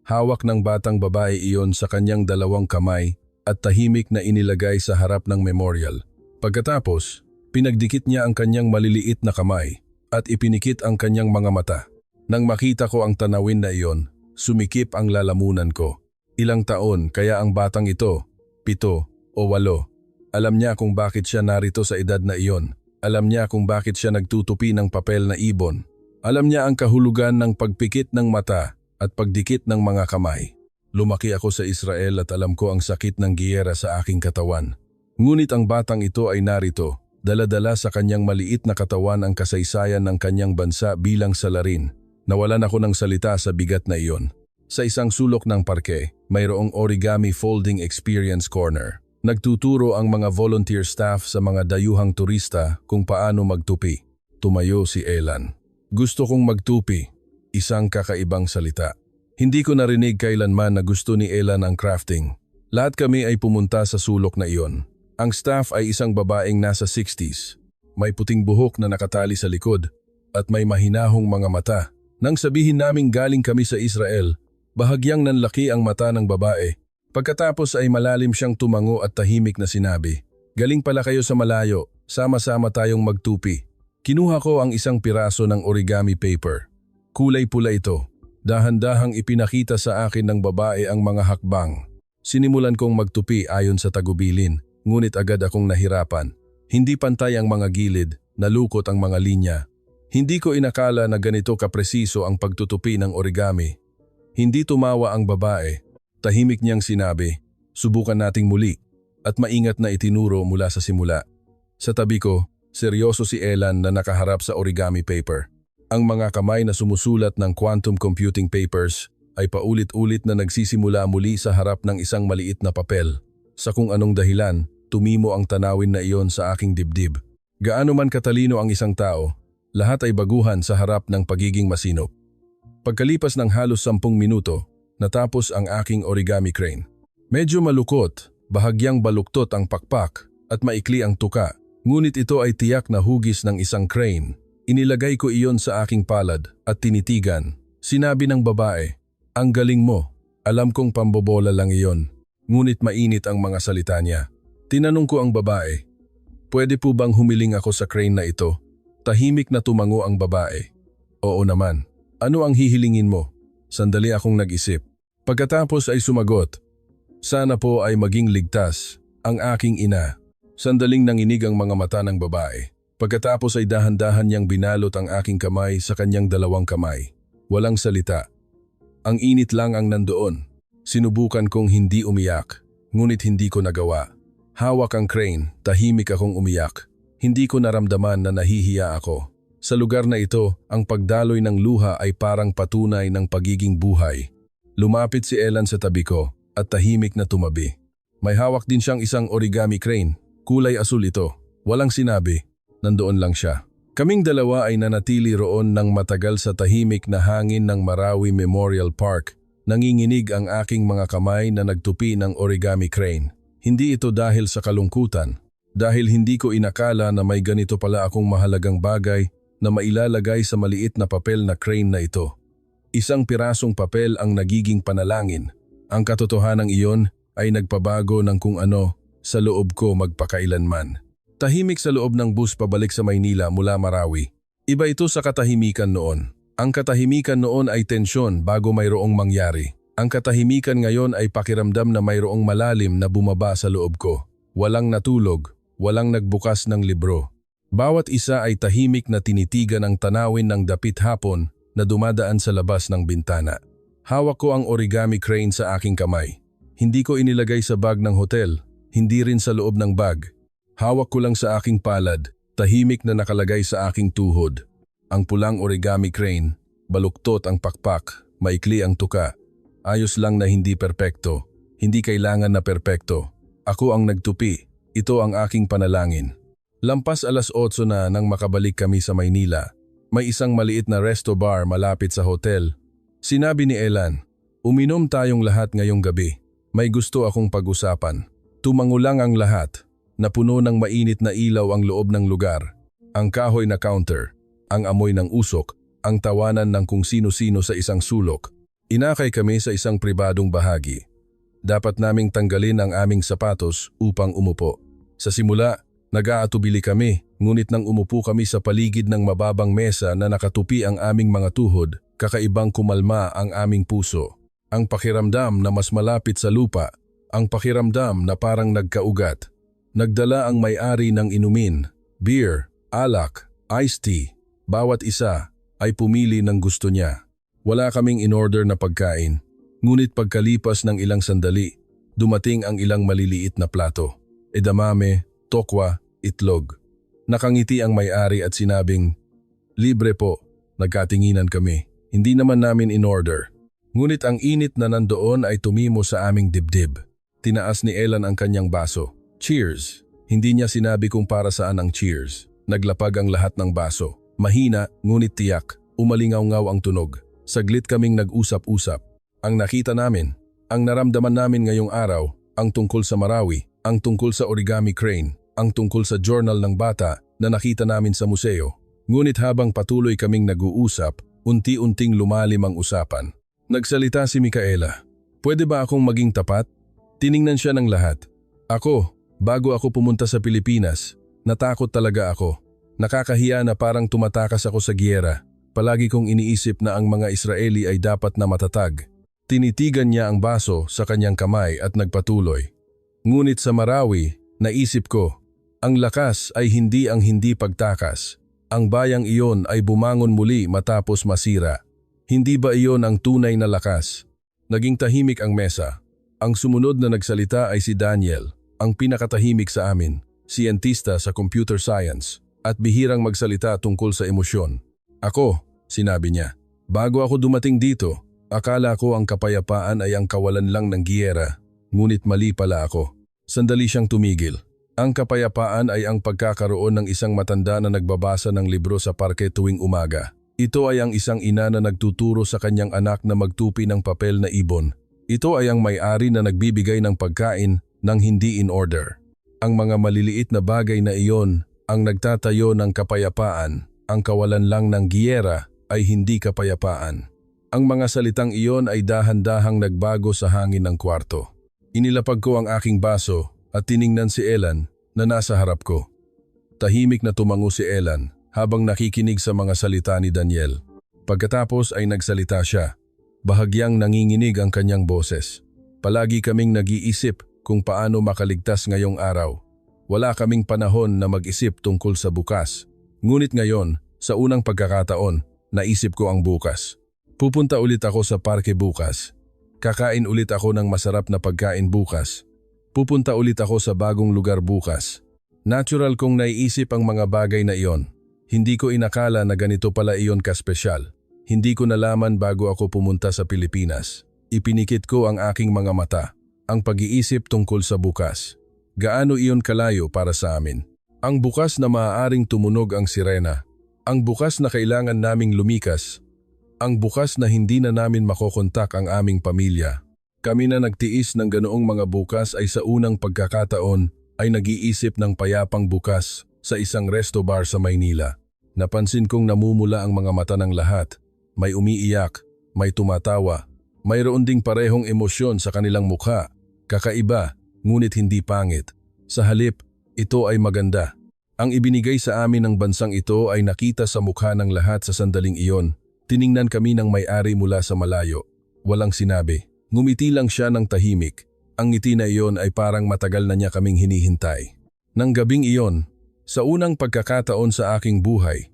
Hawak ng batang babae iyon sa kanyang dalawang kamay at tahimik na inilagay sa harap ng memorial. Pagkatapos, pinagdikit niya ang kanyang maliliit na kamay at ipinikit ang kanyang mga mata. Nang makita ko ang tanawin na iyon, sumikip ang lalamunan ko. Ilang taon kaya ang batang ito, 7 o 8. Alam niya kung bakit siya narito sa edad na iyon. Alam niya kung bakit siya nagtutupi ng papel na ibon. Alam niya ang kahulugan ng pagpikit ng mata at pagdikit ng mga kamay. Lumaki ako sa Israel at alam ko ang sakit ng giyera sa aking katawan. Ngunit ang batang ito ay narito, dala-dala sa kanyang maliit na katawan ang kasaysayan ng kanyang bansa bilang salarin. Nawalan ako ng salita sa bigat na iyon. Sa isang sulok ng parke, mayroong origami folding experience corner. Nagtuturo ang mga volunteer staff sa mga dayuhang turista kung paano magtupi. Tumayo si Elan. Gusto kong magtupi. Isang kakaibang salita. Hindi ko narinig kailanman na gusto ni Elan ang crafting. Lahat kami ay pumunta sa sulok na iyon. Ang staff ay isang babaeng nasa 60s. May puting buhok na nakatali sa likod at may mahinahong mga mata. Nang sabihin naming galing kami sa Israel, bahagyang nanlaki ang mata ng babae. Pagkatapos ay malalim siyang tumango at tahimik na sinabi, "Galing pala kayo sa malayo, sama-sama tayong magtupi." Kinuha ko ang isang piraso ng origami paper. Kulay pula ito. Dahan-dahang ipinakita sa akin ng babae ang mga hakbang. Sinimulan kong magtupi ayon sa tagubilin, ngunit agad akong nahirapan. Hindi pantay ang mga gilid, nalukot ang mga linya. Hindi ko inakala na ganito kapresiso ang pagtutupi ng origami. Hindi tumawa ang babae. Tahimik niyang sinabi, "Subukan nating muli." at maingat na itinuro mula sa simula. Sa tabi ko, seryoso si Elan na nakaharap sa origami paper. Ang mga kamay na sumusulat ng quantum computing papers ay paulit-ulit na nagsisimula muli sa harap ng isang maliit na papel. Sa kung anong dahilan, tumimo ang tanawin na iyon sa aking dibdib. Gaano man katalino ang isang tao, lahat ay baguhan sa harap ng pagiging masinop. Pagkalipas ng halos 10 minuto, natapos ang aking origami crane. Medyo malukot, bahagyang baluktot ang pakpak at maikli ang tuka, ngunit ito ay tiyak na hugis ng isang crane. Inilagay ko iyon sa aking palad at tinitigan. Sinabi ng babae, "Ang galing mo, alam kong pambobola lang iyon." Ngunit mainit ang mga salita niya. Tinanong ko ang babae, "Pwede po bang humiling ako sa crane na ito?" Tahimik na tumango ang babae. "Oo naman. Ano ang hihilingin mo?" Sandali akong nag-isip. Pagkatapos ay sumagot, "Sana po ay maging ligtas ang aking ina." Sandaling nanginig ang mga mata ng babae. Pagkatapos ay dahan-dahan niyang binalot ang aking kamay sa kanyang 2 kamay. Walang salita. Ang init lang ang nandoon. Sinubukan kong hindi umiyak, ngunit hindi ko nagawa. Hawak ang crane, tahimik akong umiyak. Hindi ko naramdaman na nahihiya ako. Sa lugar na ito, ang pagdaloy ng luha ay parang patunay ng pagiging buhay. Lumapit si Elan sa tabi ko at tahimik na tumabi. May hawak din siyang isang origami crane. Kulay asul ito. Walang sinabi. Nandoon lang siya. Kaming dalawa ay nanatili roon ng matagal sa tahimik na hangin ng Marawi Memorial Park. Nanginginig ang aking mga kamay na nagtupi ng origami crane. Hindi ito dahil sa kalungkutan. Dahil hindi ko inakala na may ganito pala akong mahalagang bagay na mailalagay sa maliit na papel na crane na ito. Isang pirasong papel ang nagiging panalangin. Ang katotohanan iyon ay nagpabago ng kung ano sa loob ko magpakailanman. Tahimik sa loob ng bus pabalik sa Maynila mula Marawi. Iba ito sa katahimikan noon. Ang katahimikan noon ay tensyon bago mayroong mangyari. Ang katahimikan ngayon ay pakiramdam na mayroong malalim na bumaba sa loob ko. Walang natulog, walang nagbukas ng libro. Bawat isa ay tahimik na tinitigan ang tanawin ng dapit hapon na dumadaan sa labas ng bintana. Hawak ko ang origami crane sa aking kamay. Hindi ko inilagay sa bag ng hotel, hindi rin sa loob ng bag. Hawak ko lang sa aking palad, tahimik na nakalagay sa aking tuhod. Ang pulang origami crane, baluktot ang pakpak, maikli ang tuka. Ayos lang na hindi perpekto, hindi kailangan na perpekto. Ako ang nagtupi, ito ang aking panalangin. Lampas 8:00 na nang makabalik kami sa Maynila. May isang maliit na resto bar malapit sa hotel. Sinabi ni Elan, "Uminom tayong lahat ngayong gabi. May gusto akong pag-usapan." Tumango lang ang lahat. Napuno ng mainit na ilaw ang loob ng lugar. Ang kahoy na counter, ang amoy ng usok, ang tawanan ng kung sino-sino sa isang sulok. Inakay kami sa isang pribadong bahagi. Dapat naming tanggalin ang aming sapatos upang umupo. Sa simula, nag-aatubili kami, ngunit nang umupo kami sa paligid ng mababang mesa na nakatupi ang aming mga tuhod, kakaibang kumalma ang aming puso. Ang pakiramdam na mas malapit sa lupa, ang pakiramdam na parang nagkaugat. Nagdala ang may-ari ng inumin, beer, alak, iced tea. Bawat isa ay pumili ng gusto niya. Wala kaming in-order na pagkain, ngunit pagkalipas ng ilang sandali, dumating ang ilang maliliit na plato. Edamame, tokwa, itlog. Nakangiti ang may-ari at sinabing, "Libre po." Nagkatinginan kami. Hindi naman namin in-order. Ngunit ang init na nandoon ay tumimo sa aming dibdib. Tinaas ni Elan ang kanyang baso. "Cheers." Hindi niya sinabi kung para saan ang cheers. Naglapag ang lahat ng baso. Mahina, ngunit tiyak. Umalingaw-ngaw ang tunog. Saglit kaming nag-usap-usap. Ang nakita namin, ang naramdaman namin ngayong araw, ang tungkol sa Marawi, ang tungkol sa origami crane, ang tungkol sa journal ng bata na nakita namin sa museo. Ngunit habang patuloy kaming nag-uusap, unti-unting lumalim ang usapan. Nagsalita si Micaela. "Pwede ba akong maging tapat?" Tiningnan siya ng lahat. Ako, bago ako pumunta sa Pilipinas, natakot talaga ako. Nakakahiya na parang tumatakas ako sa giyera. Palagi kong iniisip na ang mga Israeli ay dapat na matatag. Tinitigan niya ang baso sa kanyang kamay at nagpatuloy. Ngunit sa Marawi, naisip ko, ang lakas ay hindi ang hindi pagtakas. Ang bayang iyon ay bumangon muli matapos masira. Hindi ba iyon ang tunay na lakas? Naging tahimik ang mesa. Ang sumunod na nagsalita ay si Daniel. ang pinakatahimik sa amin, siyentista sa computer science, at bihirang magsalita tungkol sa emosyon. Ako, sinabi niya, bago ako dumating dito, akala ko ang kapayapaan ay ang kawalan lang ng giyera, ngunit mali pala ako. Sandali siyang tumigil. Ang kapayapaan ay ang pagkakaroon ng isang matanda na nagbabasa ng libro sa parke tuwing umaga. Ito ay ang isang ina na nagtuturo sa kanyang anak na magtupi ng papel na ibon. Ito ay ang may-ari na nagbibigay ng pagkain ng hindi in order. Ang mga maliliit na bagay na iyon ang nagtatayo ng kapayapaan. Ang kawalan lang ng giyera ay hindi kapayapaan. Ang mga salitang iyon ay dahan-dahang nagbago sa hangin ng kwarto. Inilapag ko ang aking baso at tiningnan si Ellen na nasa harap ko. Tahimik na tumango si Ellen habang nakikinig sa mga salita ni Daniel. Pagkatapos ay nagsalita siya. Bahagyang nanginginig ang kanyang boses. Palagi kaming nag-iisip kung paano makaligtas ngayong araw. Wala kaming panahon na mag-isip tungkol sa bukas. Ngunit ngayon, sa unang pagkakataon, naisip ko ang bukas. Pupunta ulit ako sa parke bukas. Kakain ulit ako ng masarap na pagkain bukas. Pupunta ulit ako sa bagong lugar bukas. Natural kong naiisip ang mga bagay na iyon. Hindi ko inakala na ganito pala iyon kaspesyal. Hindi ko nalaman bago ako pumunta sa Pilipinas. Ipinikit ko ang aking mga mata. Ang pag-iisip tungkol sa bukas. Gaano iyon kalayo para sa amin? Ang bukas na maaaring tumunog ang sirena. Ang bukas na kailangan naming lumikas. Ang bukas na hindi na namin makokontak ang aming pamilya. Kami na nagtiis ng ganoong mga bukas ay sa unang pagkakataon ay nag-iisip ng payapang bukas sa isang resto bar sa Maynila. Napansin kong namumula ang mga mata ng lahat. May umiiyak, may tumatawa, mayroon ding parehong emosyon sa kanilang mukha. Kakaiba, ngunit hindi pangit. Sa halip, ito ay maganda. Ang ibinigay sa amin ng bansang ito ay nakita sa mukha ng lahat sa sandaling iyon. Tiningnan kami ng may-ari mula sa malayo. Walang sinabi. Ngumiti lang siya ng tahimik. Ang ngiti na iyon ay parang matagal na niya kaming hinihintay. Nang gabing iyon, sa unang pagkakataon sa aking buhay,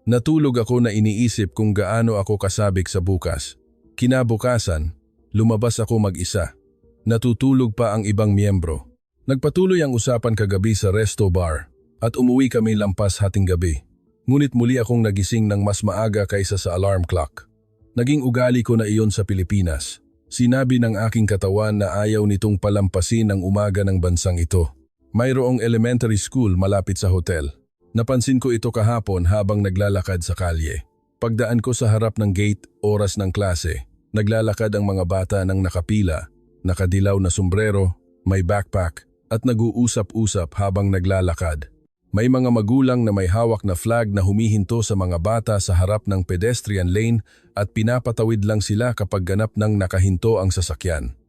natulog ako na iniisip kung gaano ako kasabik sa bukas. Kinabukasan, lumabas ako mag-isa. Natutulog pa ang ibang miyembro. Nagpatuloy ang usapan kagabi sa resto bar at umuwi kami lampas hating gabi. Ngunit muli akong nagising ng mas maaga kaysa sa alarm clock. Naging ugali ko na iyon sa Pilipinas. Sinabi ng aking katawan na ayaw nitong palampasin ang umaga ng bansang ito. Mayroong elementary school malapit sa hotel. Napansin ko ito kahapon habang naglalakad sa kalye. Pagdaan ko sa harap ng gate, oras ng klase, naglalakad ang mga bata ng nakapila, nakadilaw na sombrero, may backpack, at nag-uusap-usap habang naglalakad. May mga magulang na may hawak na flag na humihinto sa mga bata sa harap ng pedestrian lane at pinapatawid lang sila kapag ganap ng nakahinto ang sasakyan.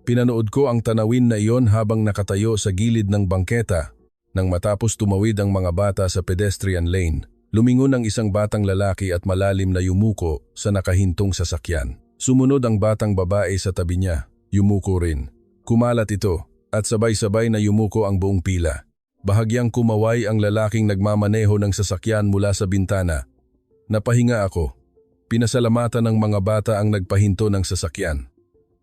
Pinanood ko ang tanawin na iyon habang nakatayo sa gilid ng bangketa. Nang matapos tumawid ang mga bata sa pedestrian lane, lumingon ang isang batang lalaki at malalim na yumuko sa nakahintong sasakyan. Sumunod ang batang babae sa tabi niya, yumuko rin. Kumalat ito at sabay-sabay na yumuko ang buong pila. Bahagyang kumaway ang lalaking nagmamaneho ng sasakyan mula sa bintana. Napahinga ako. Pinasalamatan ng mga bata ang nagpahinto ng sasakyan.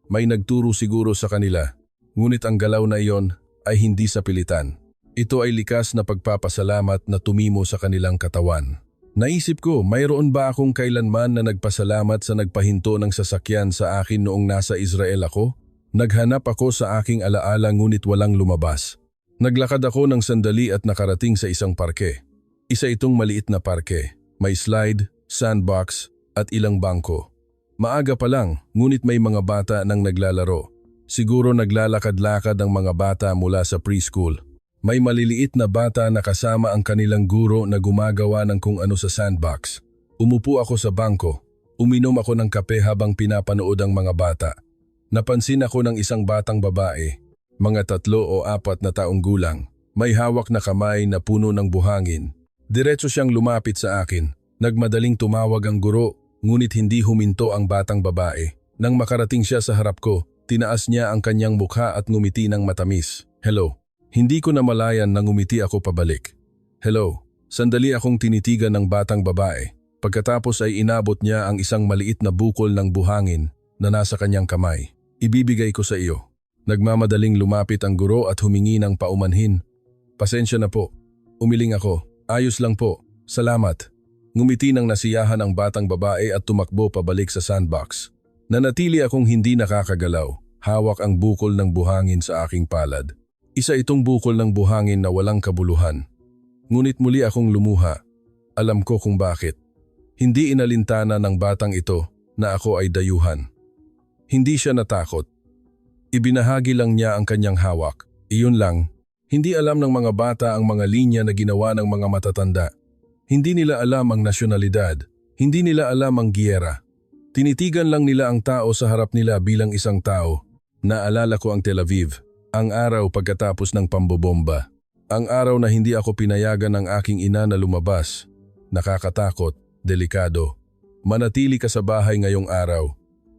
May nagturo siguro sa kanila, ngunit ang galaw na iyon ay hindi sa pilitan. Ito ay likas na pagpapasalamat na tumimo sa kanilang katawan. Naisip ko, mayroon ba akong kailanman na nagpasalamat sa nagpahinto ng sasakyan sa akin noong nasa Israel ako? Naghanap ako sa aking alaala ngunit walang lumabas. Naglakad ako ng sandali at nakarating sa isang parke. Isa itong maliit na parke. May slide, sandbox at ilang bangko. Maaga pa lang, ngunit may mga bata nang naglalaro. Siguro naglalakad-lakad ang mga bata mula sa preschool. May maliliit na bata na kasama ang kanilang guro na gumagawa ng kung ano sa sandbox. Umupo ako sa bangko. Uminom ako ng kape habang pinapanood ang mga bata. Napansin ako ng isang batang babae. Mga 3 o 4 na taong gulang, may hawak na kamay na puno ng buhangin. Diretso siyang lumapit sa akin. Nagmadaling tumawag ang guro, ngunit hindi huminto ang batang babae. Nang makarating siya sa harap ko, tinaas niya ang kanyang mukha at ngumiti ng matamis. Hello. Hindi ko namalayan na ngumiti ako pabalik. Hello. Sandali akong tinitigan ng batang babae. Pagkatapos ay inabot niya ang isang maliit na bukol ng buhangin na nasa kanyang kamay. Ibibigay ko sa iyo. Nagmamadaling lumapit ang guro at humingi ng paumanhin. Pasensya na po. Umiling ako. Ayos lang po. Salamat. Ngumiti ng nasiyahan ang batang babae at tumakbo pabalik sa sandbox. Nanatili akong hindi nakakagalaw. Hawak ang bukol ng buhangin sa aking palad. Isa itong bukol ng buhangin na walang kabuluhan. Ngunit muli akong lumuha. Alam ko kung bakit. Hindi inalintana ng batang ito na ako ay dayuhan. Hindi siya natakot. Ibinahagi lang niya ang kanyang hawak. Iyon lang. Hindi alam ng mga bata ang mga linya na ginawa ng mga matatanda. Hindi nila alam ang nasyonalidad. Hindi nila alam ang giyera. Tinitigan lang nila ang tao sa harap nila bilang isang tao. Naalala ko ang Tel Aviv, ang araw pagkatapos ng pambobomba. Ang araw na hindi ako pinayagan ng aking ina na lumabas. Nakakatakot, delikado. Manatili ka sa bahay ngayong araw.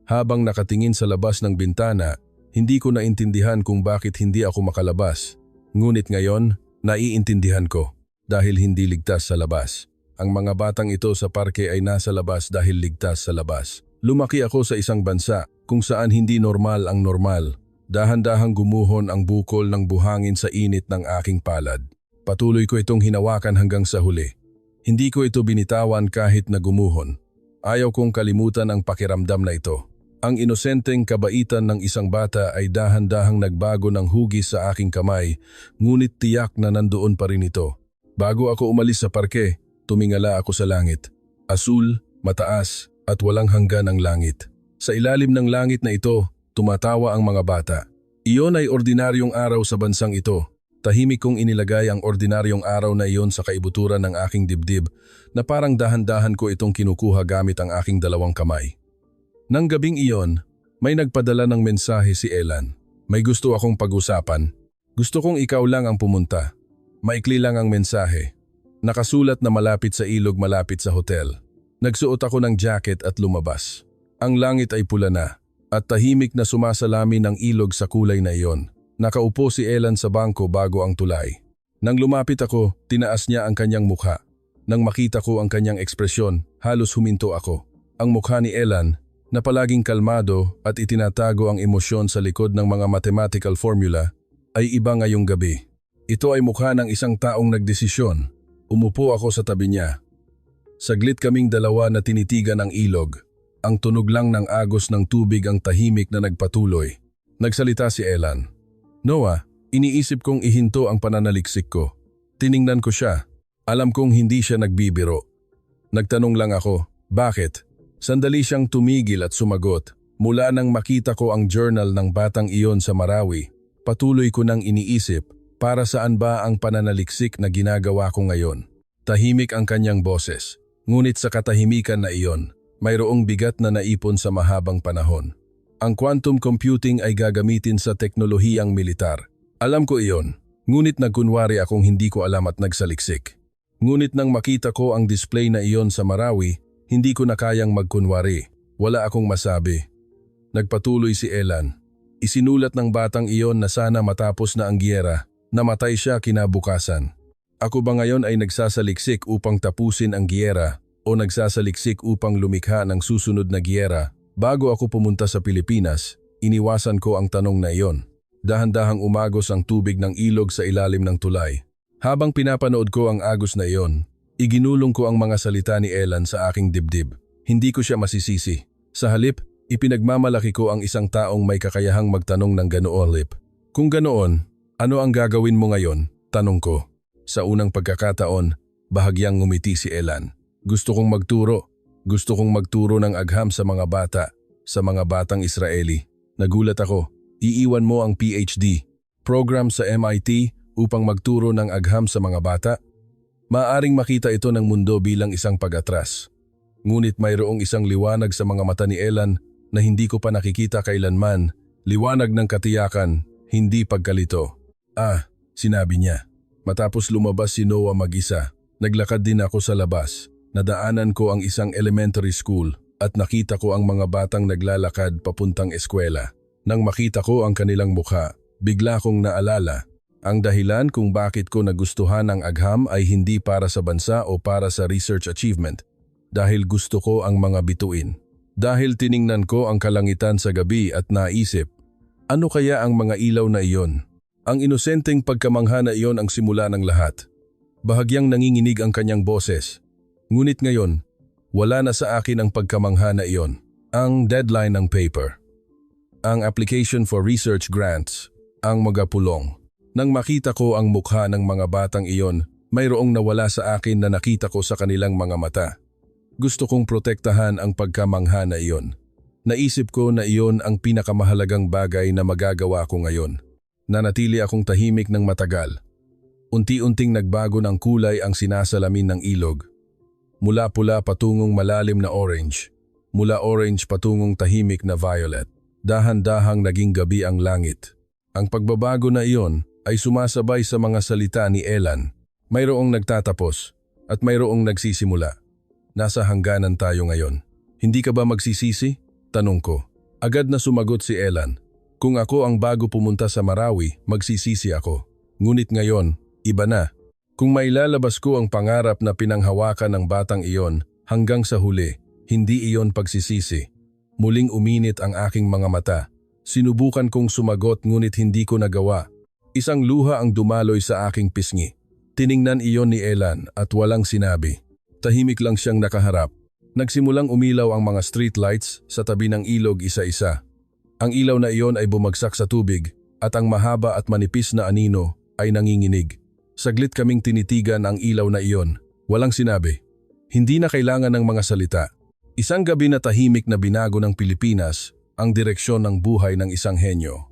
Habang nakatingin sa labas ng bintana, hindi ko naintindihan kung bakit hindi ako makalabas. Ngunit ngayon, naiintindihan ko dahil hindi ligtas sa labas. Ang mga batang ito sa parke ay nasa labas dahil ligtas sa labas. Lumaki ako sa isang bansa kung saan hindi normal ang normal. Dahan-dahang gumuhon ang bukol ng buhangin sa init ng aking palad. Patuloy ko itong hinawakan hanggang sa huli. Hindi ko ito binitawan kahit na gumuhon. Ayaw kong kalimutan ang pakiramdam na ito. Ang inosenteng kabaitan ng isang bata ay dahan-dahang nagbago ng hugis sa aking kamay, ngunit tiyak na nandoon pa rin ito. Bago ako umalis sa parke, tumingala ako sa langit. Asul, mataas, at walang hanggan ang langit. Sa ilalim ng langit na ito, tumatawa ang mga bata. Iyon ay ordinaryong araw sa bansang ito. Tahimik kong inilagay ang ordinaryong araw na iyon sa kaibuturan ng aking dibdib na parang dahan-dahan ko itong kinukuha gamit ang aking dalawang kamay. Nang gabing iyon, may nagpadala ng mensahe si Elan. May gusto akong pag-usapan. Gusto kong ikaw lang ang pumunta. Maikli lang ang mensahe. Nakasulat na malapit sa ilog malapit sa hotel. Nagsuot ako ng jacket at lumabas. Ang langit ay pula na at tahimik na sumasalamin ng ilog sa kulay na iyon. Nakaupo si Elan sa bangko bago ang tulay. Nang lumapit ako, tinaas niya ang kanyang mukha. Nang makita ko ang kanyang ekspresyon, halos huminto ako. Ang mukha ni Elan, na palaging kalmado at itinatago ang emosyon sa likod ng mga mathematical formula, ay iba ngayong gabi. Ito ay mukha ng isang taong nagdesisyon. Umupo ako sa tabi niya. Saglit kaming dalawa na tinitigan ang ilog. Ang tunog lang ng agos ng tubig ang tahimik na nagpatuloy. Nagsalita si Elan. Noah, iniisip kong ihinto ang pananaliksik ko. Tiningnan ko siya. Alam kong hindi siya nagbibiro. Nagtanong lang ako, bakit? Sandali siyang tumigil at sumagot. Mula nang makita ko ang journal ng batang iyon sa Marawi, patuloy ko nang iniisip, para saan ba ang pananaliksik na ginagawa ko ngayon? Tahimik ang kanyang boses. Ngunit sa katahimikan na iyon, mayroong bigat na naipon sa mahabang panahon. Ang quantum computing ay gagamitin sa teknolohiyang militar. Alam ko iyon, ngunit nagkunwari akong hindi ko alam at nagsaliksik. Ngunit nang makita ko ang display na iyon sa Marawi, hindi ko na kayang magkunwari. Wala akong masabi. Nagpatuloy si Elan. Isinulat ng batang iyon na sana matapos na ang giyera. Namatay siya kinabukasan. Ako ba ngayon ay nagsasaliksik upang tapusin ang giyera o nagsasaliksik upang lumikha ng susunod na giyera? Bago ako pumunta sa Pilipinas, iniwasan ko ang tanong na iyon. Dahan-dahang umagos ang tubig ng ilog sa ilalim ng tulay. Habang pinapanood ko ang agos na iyon, iginulong ko ang mga salita ni Elan sa aking dibdib. Hindi ko siya masisisi. Sa halip, ipinagmamalaki ko ang isang taong may kakayahang magtanong ng ganoon. Kung ganoon, ano ang gagawin mo ngayon? Tanong ko. Sa unang pagkakataon, bahagyang ngumiti si Elan. Gusto kong magturo. Gusto kong magturo ng agham sa mga bata, sa mga batang Israeli. Nagulat ako. Iiwan mo ang PhD program sa MIT upang magturo ng agham sa mga bata? Maaring makita ito ng mundo bilang isang pag-atras. Ngunit mayroong isang liwanag sa mga mata ni Elan na hindi ko pa nakikita kailanman. Liwanag ng katiyakan, hindi pagkalito. Sinabi niya. Matapos lumabas si Noah mag-isa, naglakad din ako sa labas. Nadaanan ko ang isang elementary school at nakita ko ang mga batang naglalakad papuntang eskwela. Nang makita ko ang kanilang mukha, bigla kong naalala. Ang dahilan kung bakit ko nagustuhan ang agham ay hindi para sa bansa o para sa research achievement. Dahil gusto ko ang mga bituin. Dahil tiningnan ko ang kalangitan sa gabi at naisip, Ano kaya ang mga ilaw na iyon? Ang inosenteng pagkamangha na iyon ang simula ng lahat. Bahagyang nanginginig ang kanyang boses. Ngunit ngayon, wala na sa akin ang pagkamangha na iyon. Ang deadline ng paper. Ang application for research grants. Ang magapulong. Nang makita ko ang mukha ng mga batang iyon, mayroong nawala sa akin na nakita ko sa kanilang mga mata. Gusto kong protektahan ang pagkamangha na iyon. Naisip ko na iyon ang pinakamahalagang bagay na magagawa ko ngayon. Nanatili akong tahimik ng matagal. Unti-unting nagbago ng kulay ang sinasalamin ng ilog. Mula pula patungong malalim na orange. Mula orange patungong tahimik na violet. Dahan-dahang naging gabi ang langit. Ang pagbabago na iyon ay sumasabay sa mga salita ni Elan. Mayroong nagtatapos at mayroong nagsisimula. Nasa hangganan tayo ngayon. Hindi ka ba magsisisi? Tanong ko. Agad na sumagot si Elan. Kung ako ang bago pumunta sa Marawi, magsisisi ako. Ngunit ngayon, iba na. Kung mailalabas ko ang pangarap na pinanghawakan ng batang iyon hanggang sa huli, hindi iyon pagsisisi. Muling uminit ang aking mga mata. Sinubukan kong sumagot ngunit hindi ko nagawa. Isang luha ang dumaloy sa aking pisngi. Tiningnan iyon ni Elan at walang sinabi. Tahimik lang siyang nakaharap. Nagsimulang umilaw ang mga street lights sa tabi ng ilog isa-isa. Ang ilaw na iyon ay bumagsak sa tubig at ang mahaba at manipis na anino ay nanginginig. Saglit kaming tinitigan ang ilaw na iyon. Walang sinabi. Hindi na kailangan ng mga salita. Isang gabi na tahimik na binago ng Pilipinas ang direksyon ng buhay ng isang henyo.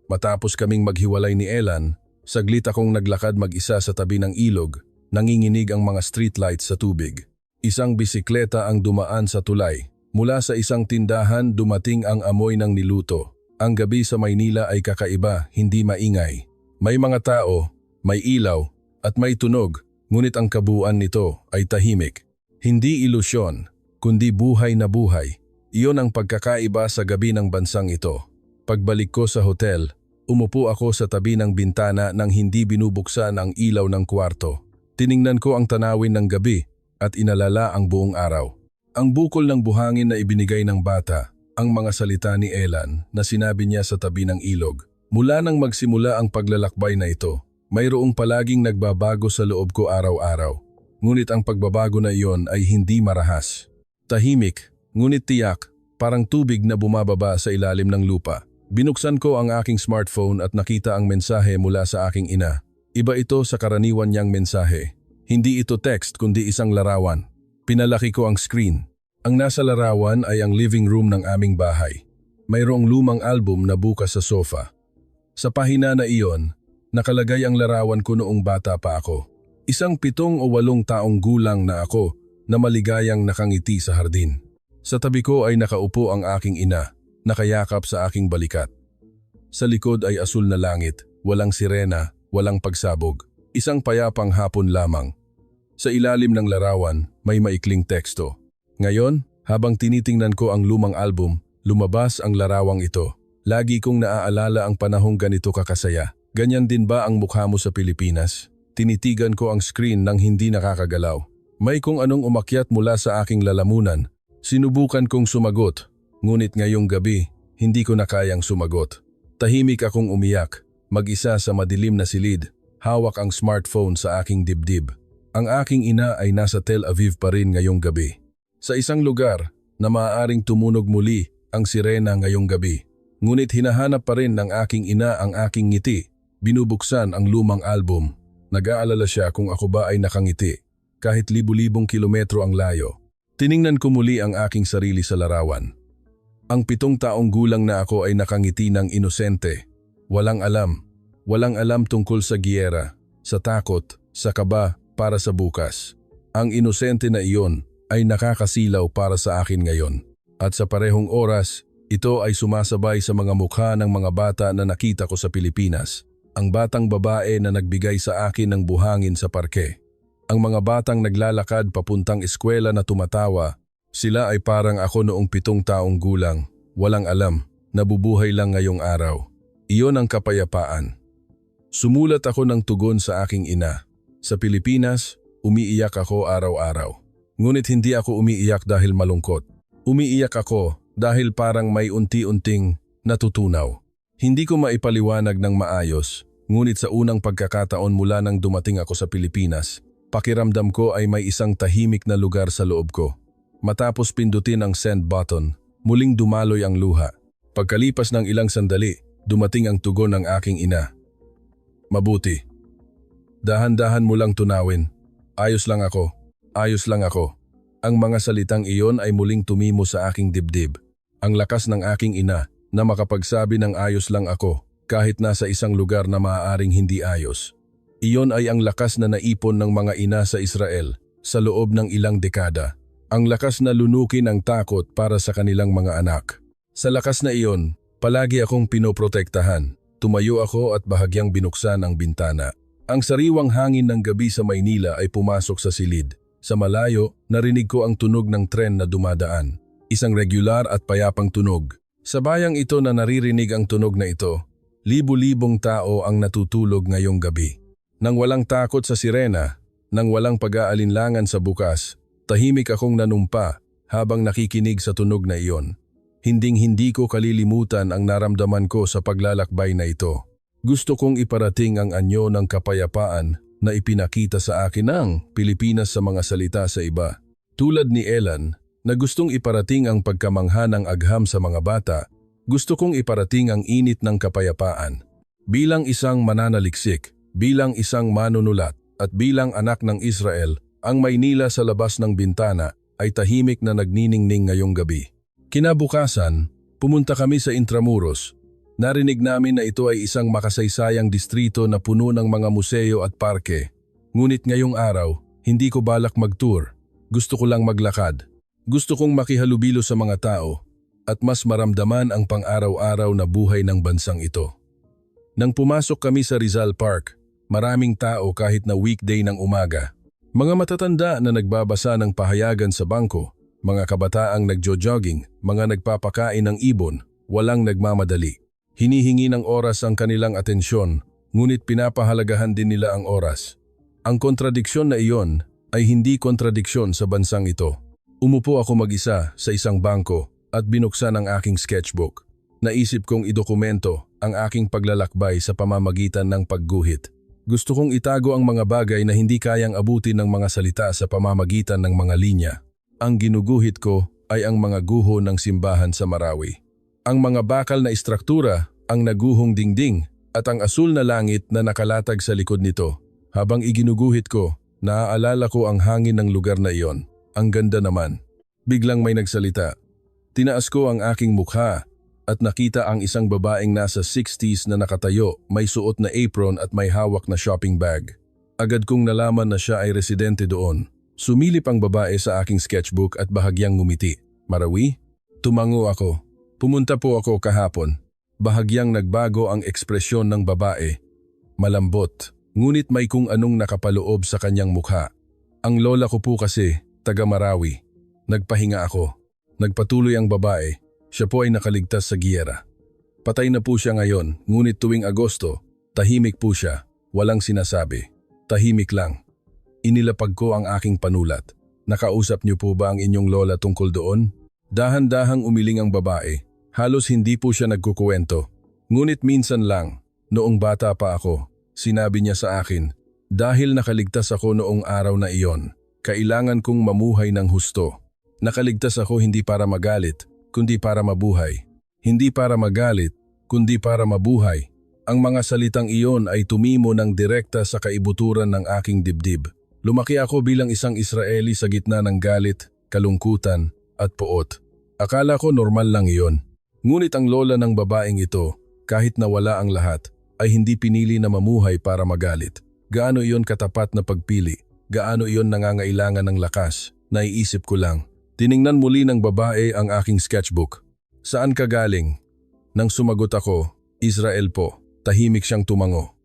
Matapos kaming maghiwalay ni Elan, saglit akong naglakad mag-isa sa tabi ng ilog, nanginginig ang mga street lights sa tubig. Isang bisikleta ang dumaan sa tulay. Mula sa isang tindahan dumating ang amoy ng niluto. Ang gabi sa Maynila ay kakaiba, hindi maingay. May mga tao, may ilaw, at may tunog, ngunit ang kabuuan nito ay tahimik. Hindi ilusyon, kundi buhay na buhay. Iyon ang pagkakaiba sa gabi ng bansang ito. Pagbalik ko sa hotel, umupo ako sa tabi ng bintana nang hindi binubuksan ang ilaw ng kwarto. Tiningnan ko ang tanawin ng gabi at inalala ang buong araw. Ang bukol ng buhangin na ibinigay ng bata, ang mga salita ni Elan na sinabi niya sa tabi ng ilog. Mula nang magsimula ang paglalakbay na ito, mayroong palaging nagbabago sa loob ko araw-araw. Ngunit ang pagbabago na iyon ay hindi marahas. Tahimik, ngunit tiyak, parang tubig na bumababa sa ilalim ng lupa. Binuksan ko ang aking smartphone at nakita ang mensahe mula sa aking ina. Iba ito sa karaniwan niyang mensahe. Hindi ito text kundi isang larawan. Pinalaki ko ang screen. Ang nasa larawan ay ang living room ng aming bahay. Mayroong lumang album na bukas sa sofa. Sa pahina na iyon, nakalagay ang larawan ko noong bata pa ako. Isang 7 o 8 taong gulang na ako na maligayang nakangiti sa hardin. Sa tabi ko ay nakaupo ang aking ina, nakayakap sa aking balikat. Sa likod ay asul na langit, walang sirena, walang pagsabog. Isang payapang hapon lamang. Sa ilalim ng larawan, may maikling teksto. Ngayon, habang tinitingnan ko ang lumang album, lumabas ang larawang ito. Lagi kong naaalala ang panahong ganito kakasaya. Ganyan din ba ang mukha mo sa Pilipinas? Tinitigan ko ang screen nang hindi nakakagalaw. May kung anong umakyat mula sa aking lalamunan. Sinubukan kong sumagot, ngunit ngayong gabi, hindi ko na kayang sumagot. Tahimik akong umiyak, mag-isa sa madilim na silid. Hawak ang smartphone sa aking dibdib. Ang aking ina ay nasa Tel Aviv pa rin ngayong gabi. Sa isang lugar na maaaring tumunog muli ang sirena ngayong gabi. Ngunit hinahanap pa rin ng aking ina ang aking ngiti. Binubuksan ang lumang album. Nag-aalala siya kung ako ba ay nakangiti. Kahit libu-libong kilometro ang layo. Tiningnan ko muli ang aking sarili sa larawan. Ang 7 taong gulang na ako ay nakangiti ng inosente. Walang alam. Walang alam tungkol sa giyera, sa takot, sa kaba para sa bukas. Ang inosente na iyon ay nakakasilaw para sa akin ngayon. At sa parehong oras, ito ay sumasabay sa mga mukha ng mga bata na nakita ko sa Pilipinas. Ang batang babae na nagbigay sa akin ng buhangin sa parke. Ang mga batang naglalakad papuntang eskwela na tumatawa. Sila ay parang ako noong 7 taong gulang. Walang alam, nabubuhay lang ngayong araw. Iyon ang kapayapaan. Sumulat ako ng tugon sa aking ina. Sa Pilipinas, umiiyak ako araw-araw. Ngunit hindi ako umiiyak dahil malungkot. Umiiyak ako dahil parang may unti-unting natutunaw. Hindi ko maipaliwanag ng maayos, ngunit sa unang pagkakataon mula nang dumating ako sa Pilipinas, pakiramdam ko ay may isang tahimik na lugar sa loob ko. Matapos pindutin ang send button, muling dumaloy ang luha. Pagkalipas ng ilang sandali, dumating ang tugon ng aking ina. Mabuti. Dahan-dahan mo lang tunawin. Ayos lang ako. Ayos lang ako. Ang mga salitang iyon ay muling tumimo sa aking dibdib. Ang lakas ng aking ina na makapagsabi ng ayos lang ako kahit nasa isang lugar na maaaring hindi ayos. Iyon ay ang lakas na naipon ng mga ina sa Israel sa loob ng ilang dekada. Ang lakas na lunukin ang takot para sa kanilang mga anak. Sa lakas na iyon, palagi akong pinoprotektahan. Tumayo ako at bahagyang binuksan ang bintana. Ang sariwang hangin ng gabi sa Maynila ay pumasok sa silid. Sa malayo, narinig ko ang tunog ng tren na dumadaan. Isang regular at payapang tunog. Sa bayang ito na naririnig ang tunog na ito, libu-libong tao ang natutulog ngayong gabi. Nang walang takot sa sirena, nang walang pag-aalinlangan sa bukas, tahimik akong nanumpa habang nakikinig sa tunog na iyon. Hinding-hindi ko kalilimutan ang naramdaman ko sa paglalakbay na ito. Gusto kong iparating ang anyo ng kapayapaan na ipinakita sa akin ng Pilipinas sa mga salita sa iba. Tulad ni Elan, na gustong iparating ang pagkamangha ng agham sa mga bata, gusto kong iparating ang init ng kapayapaan. Bilang isang mananaliksik, bilang isang manunulat, at bilang anak ng Israel, ang Maynila sa labas ng bintana ay tahimik na nagniningning ngayong gabi. Kinabukasan, pumunta kami sa Intramuros. Narinig namin na ito ay isang makasaysayang distrito na puno ng mga museo at parke. Ngunit ngayong araw, hindi ko balak mag-tour. Gusto ko lang maglakad. Gusto kong makihalubilo sa mga tao at mas maramdaman ang pang-araw-araw na buhay ng bansang ito. Nang pumasok kami sa Rizal Park, maraming tao kahit na weekday ng umaga. Mga matatanda na nagbabasa ng pahayagan sa bangko, mga kabataang nagjo-jogging, mga nagpapakain ng ibon, walang nagmamadali. Hinihingi ng oras ang kanilang atensyon, ngunit pinapahalagahan din nila ang oras. Ang kontradiksyon na iyon ay hindi kontradiksyon sa bansang ito. Umupo ako mag-isa sa isang bangko at binuksan ang aking sketchbook. Naisip kong idokumento ang aking paglalakbay sa pamamagitan ng pagguhit. Gusto kong itago ang mga bagay na hindi kayang abutin ng mga salita sa pamamagitan ng mga linya. Ang ginuguhit ko ay ang mga guho ng simbahan sa Marawi. Ang mga bakal na istruktura, ang naguhong dingding at ang asul na langit na nakalatag sa likod nito. Habang iginuguhit ko, naaalala ko ang hangin ng lugar na iyon. Ang ganda naman. Biglang may nagsalita. Tinaas ko ang aking mukha at nakita ang isang babaeng nasa 60s na nakatayo, may suot na apron at may hawak na shopping bag. Agad kong nalaman na siya ay residente doon. Sumilip ang babae sa aking sketchbook at bahagyang ngumiti. Marawi? Tumango ako. Pumunta po ako kahapon. Bahagyang nagbago ang ekspresyon ng babae. Malambot, ngunit may kung anong nakapaloob sa kanyang mukha. Ang lola ko po kasi, taga Marawi. Nagpahinga ako. Nagpatuloy ang babae. Siya po ay nakaligtas sa giyera. Patay na po siya ngayon, ngunit tuwing Agosto, tahimik po siya. Walang sinasabi. Tahimik lang. Inilapag ko ang aking panulat. Nakausap niyo po ba ang inyong lola tungkol doon? Dahan-dahang umiling ang babae. Halos hindi po siya nagkukuwento. Ngunit minsan lang, noong bata pa ako, sinabi niya sa akin, dahil nakaligtas ako noong araw na iyon, kailangan kong mamuhay ng husto. Nakaligtas ako hindi para magalit, kundi para mabuhay. Hindi para magalit, kundi para mabuhay. Ang mga salitang iyon ay tumimo ng direkta sa kaibuturan ng aking dibdib. Lumaki ako bilang isang Israeli sa gitna ng galit, kalungkutan, at poot. Akala ko normal lang iyon. Ngunit ang lola ng babaeng ito, kahit nawala ang lahat, ay hindi pinili na mamuhay para magalit. Gaano iyon katapat na pagpili? Gaano iyon nangangailangan ng lakas? Naiisip ko lang. Tiningnan muli ng babae ang aking sketchbook. Saan ka galing? Nang sumagot ako, Israel po. Tahimik siyang tumango.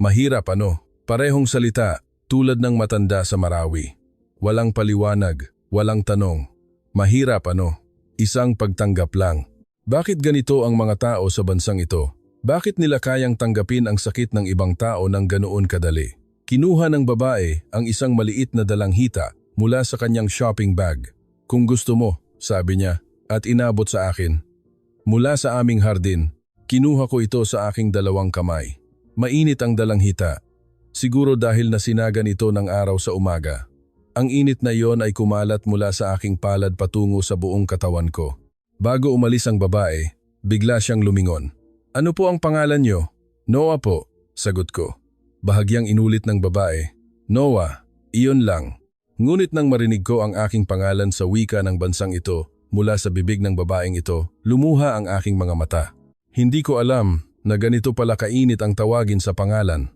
Mahirap ano? Parehong salita, tulad ng matanda sa Marawi. Walang paliwanag, walang tanong. Mahirap ano? Isang pagtanggap lang. Bakit ganito ang mga tao sa bansang ito? Bakit nila kayang tanggapin ang sakit ng ibang tao ng ganoon kadali? Kinuha ng babae ang isang maliit na dalanghita mula sa kanyang shopping bag. Kung gusto mo, sabi niya, at inabot sa akin. Mula sa aming hardin, Kinuha ko ito sa aking dalawang kamay. Mainit ang dalanghita. Siguro dahil nasinagan ito ng araw sa umaga. Ang init na iyon ay kumalat mula sa aking palad patungo sa buong katawan ko. Bago umalis ang babae, bigla siyang lumingon. "Ano po ang pangalan niyo?" "Noah po," sagot ko. Bahagyang inulit ng babae. "Noah, iyon lang." Ngunit nang marinig ko ang aking pangalan sa wika ng bansang ito mula sa bibig ng babaeng ito, lumuha ang aking mga mata. Hindi ko alam na ganito pala kainit ang tawagin sa pangalan.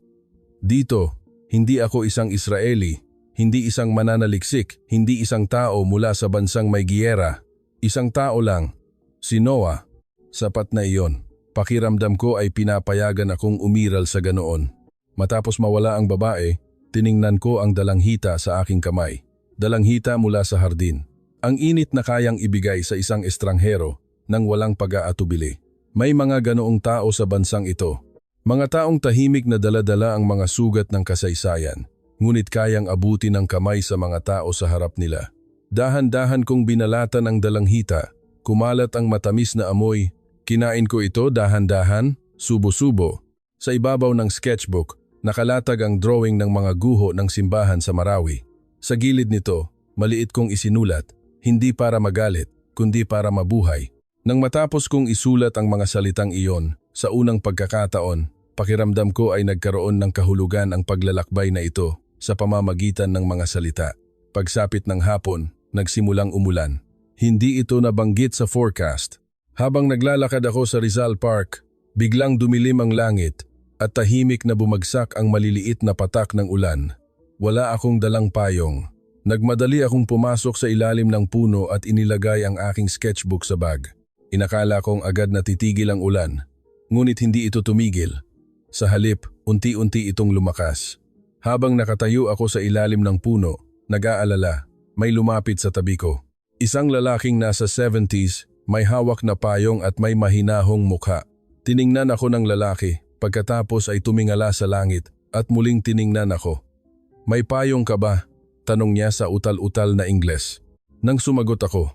Dito, hindi ako isang Israeli, hindi isang mananaliksik, hindi isang tao mula sa bansang may giyera. Isang tao lang, si Noah. Sapat na iyon. Pakiramdam ko ay pinapayagan akong umiral sa ganoon. Matapos mawala ang babae, tiningnan ko ang dalanghita sa aking kamay. Dalanghita mula sa hardin. Ang init na kayang ibigay sa isang estranghero nang walang pag-aatubili. May mga ganoong tao sa bansang ito. Mga taong tahimik na dala-dala ang mga sugat ng kasaysayan, ngunit kayang abuti ng kamay sa mga tao sa harap nila. Dahan-dahan kong binalatan ang dalanghita, kumalat ang matamis na amoy. Kinain ko ito dahan-dahan, subo-subo. Sa ibabaw ng sketchbook, nakalatag ang drawing ng mga guho ng simbahan sa Marawi. Sa gilid nito, maliit kong isinulat, hindi para magalit, kundi para mabuhay. Nang matapos kong isulat ang mga salitang iyon, sa unang pagkakataon, pakiramdam ko ay nagkaroon ng kahulugan ang paglalakbay na ito sa pamamagitan ng mga salita. Pagsapit ng hapon, nagsimulang umulan. Hindi ito nabanggit sa forecast. Habang naglalakad ako sa Rizal Park, biglang dumilim ang langit at tahimik na bumagsak ang maliliit na patak ng ulan. Wala akong dalang payong. Nagmadali akong pumasok sa ilalim ng puno at inilagay ang aking sketchbook sa bag. Inakala kong agad na titigil ang ulan, ngunit hindi ito tumigil. Sa halip, unti-unti itong lumakas. Habang nakatayo ako sa ilalim ng puno, nag-aalala, may lumapit sa tabi ko. Isang lalaking nasa 70s, may hawak na payong at may mahinahong mukha. Tiningnan ako ng lalaki, pagkatapos ay tumingala sa langit at muling tiningnan ako. "May payong ka ba?" tanong niya sa utal-utal na Ingles. Nang sumagot ako,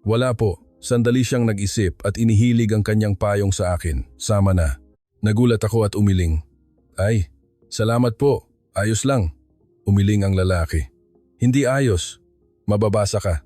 "Wala po." Sandali siyang nag-isip at inihilig ang kanyang payong sa akin. "Sama na." Nagulat ako at umiling. "Ay, salamat po. Ayos lang." Umiling ang lalaki. "Hindi ayos. Mababasa ka."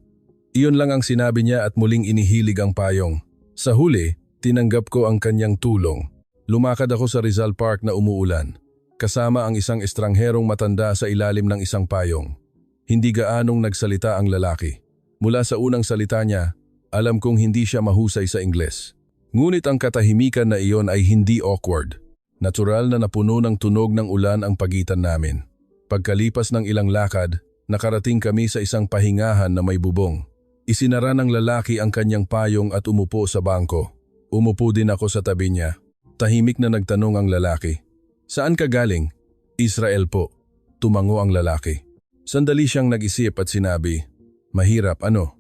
Iyon lang ang sinabi niya at muling inihilig ang payong. Sa huli, tinanggap ko ang kanyang tulong. Lumakad ako sa Rizal Park na umuulan. Kasama ang isang estrangherong matanda sa ilalim ng isang payong. Hindi gaanong nagsalita ang lalaki. Mula sa unang salita niya, alam kong hindi siya mahusay sa Ingles. Ngunit ang katahimikan na iyon ay hindi awkward. Natural na napuno ng tunog ng ulan ang pagitan namin. Pagkalipas ng ilang lakad, nakarating kami sa isang pahingahan na may bubong. Isinara ng lalaki ang kanyang payong at umupo sa bangko. Umupo din ako sa tabi niya. Tahimik na nagtanong ang lalaki. "Saan ka galing?" "Israel po." Tumango ang lalaki. Sandali siyang nag-isip at sinabi, "Mahirap, ano?"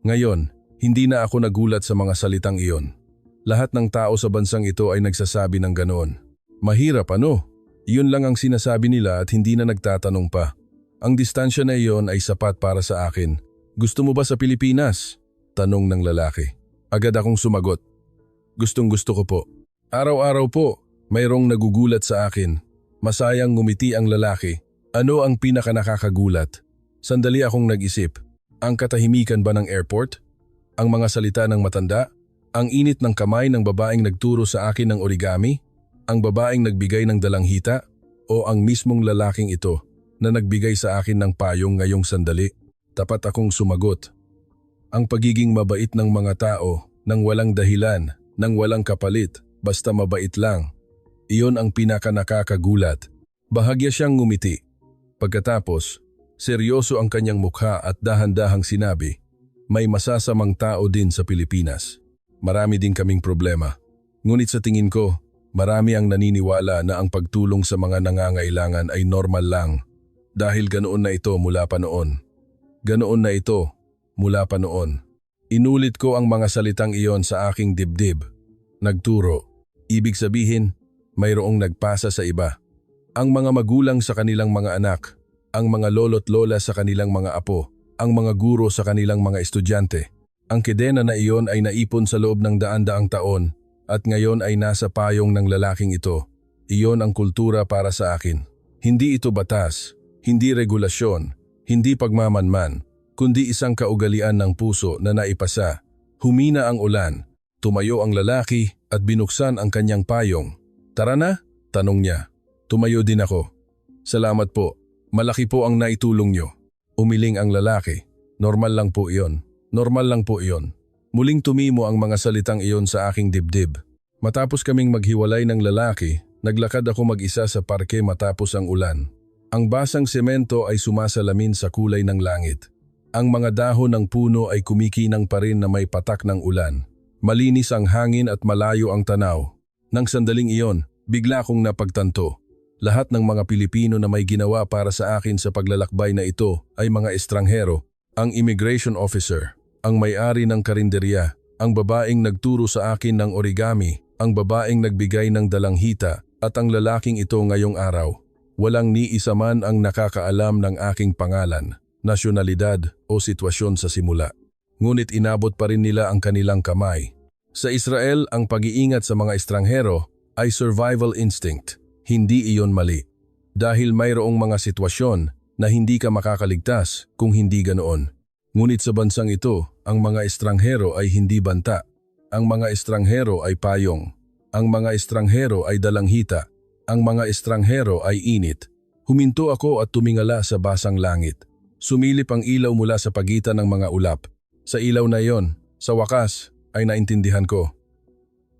Ngayon, hindi na ako nagulat sa mga salitang iyon. Lahat ng tao sa bansang ito ay nagsasabi ng ganoon. Mahirap, ano? Iyon lang ang sinasabi nila at hindi na nagtatanong pa. Ang distansya na iyon ay sapat para sa akin. "Gusto mo ba sa Pilipinas?" tanong ng lalaki. Agad akong sumagot. "Gustong-gusto ko po." Araw-araw po, mayroong nagugulat sa akin. Masayang ngumiti ang lalaki. Ano ang pinakanakakagulat? Sandali akong nag-isip. Ang katahimikan ba ng airport? Ang mga salita ng matanda? Ang init ng kamay ng babaeng nagturo sa akin ng origami? Ang babaeng nagbigay ng dalanghita? O ang mismong lalaking ito na nagbigay sa akin ng payong ngayong sandali? Tapat akong sumagot. Ang pagiging mabait ng mga tao, nang walang dahilan, nang walang kapalit, basta mabait lang. Iyon ang pinakanakakagulat. Bahagya siyang ngumiti. Pagkatapos, seryoso ang kanyang mukha at dahan-dahang sinabi, "May masasamang tao din sa Pilipinas. Marami din kaming problema. Ngunit sa tingin ko, marami ang naniniwala na ang pagtulong sa mga nangangailangan ay normal lang. Dahil ganoon na ito mula pa noon. Ganoon na ito mula pa noon." Inulit ko ang mga salitang iyon sa aking dibdib. Nagturo. Ibig sabihin, mayroong nagpasa sa iba. Ang mga magulang sa kanilang mga anak, ang mga lolo't lola sa kanilang mga apo, ang mga guro sa kanilang mga estudyante. Ang kedena na iyon ay naipon sa loob ng daan-daang taon at ngayon ay nasa payong ng lalaking ito. Iyon ang kultura para sa akin. Hindi ito batas, hindi regulasyon, hindi pagmamanman, kundi isang kaugalian ng puso na naipasa. Humina ang ulan, tumayo ang lalaki at binuksan ang kanyang payong. "Tara na?" tanong niya. Tumayo din ako. "Salamat po, malaki po ang naitulong niyo." Umiling ang lalaki. "Normal lang po iyon. Normal lang po iyon." Muling tumimo ang mga salitang iyon sa aking dibdib. Matapos kaming maghiwalay ng lalaki, naglakad ako mag-isa sa parke matapos ang ulan. Ang basang semento ay sumasalamin sa kulay ng langit. Ang mga dahon ng puno ay kumikinang pa rin na may patak ng ulan. Malinis ang hangin at malayo ang tanaw. Nang sandaling iyon, bigla kong napagtanto. Lahat ng mga Pilipino na may ginawa para sa akin sa paglalakbay na ito ay mga estranghero. Ang immigration officer, ang may-ari ng karinderya, ang babaeng nagturo sa akin ng origami, ang babaeng nagbigay ng dalanghita, at ang lalaking ito ngayong araw. Walang ni isa man ang nakakaalam ng aking pangalan, nasyonalidad o sitwasyon sa simula. Ngunit inabot pa rin nila ang kanilang kamay. Sa Israel, ang pag-iingat sa mga estranghero ay survival instinct. Hindi iyon mali. Dahil mayroong mga sitwasyon na hindi ka makakaligtas kung hindi ganoon. Ngunit sa bansang ito, ang mga estranghero ay hindi banta. Ang mga estranghero ay payong. Ang mga estranghero ay dalanghita. Ang mga estranghero ay init. Huminto ako at tumingala sa basang langit. Sumilip ang ilaw mula sa pagitan ng mga ulap. Sa ilaw na iyon, sa wakas, ay naintindihan ko.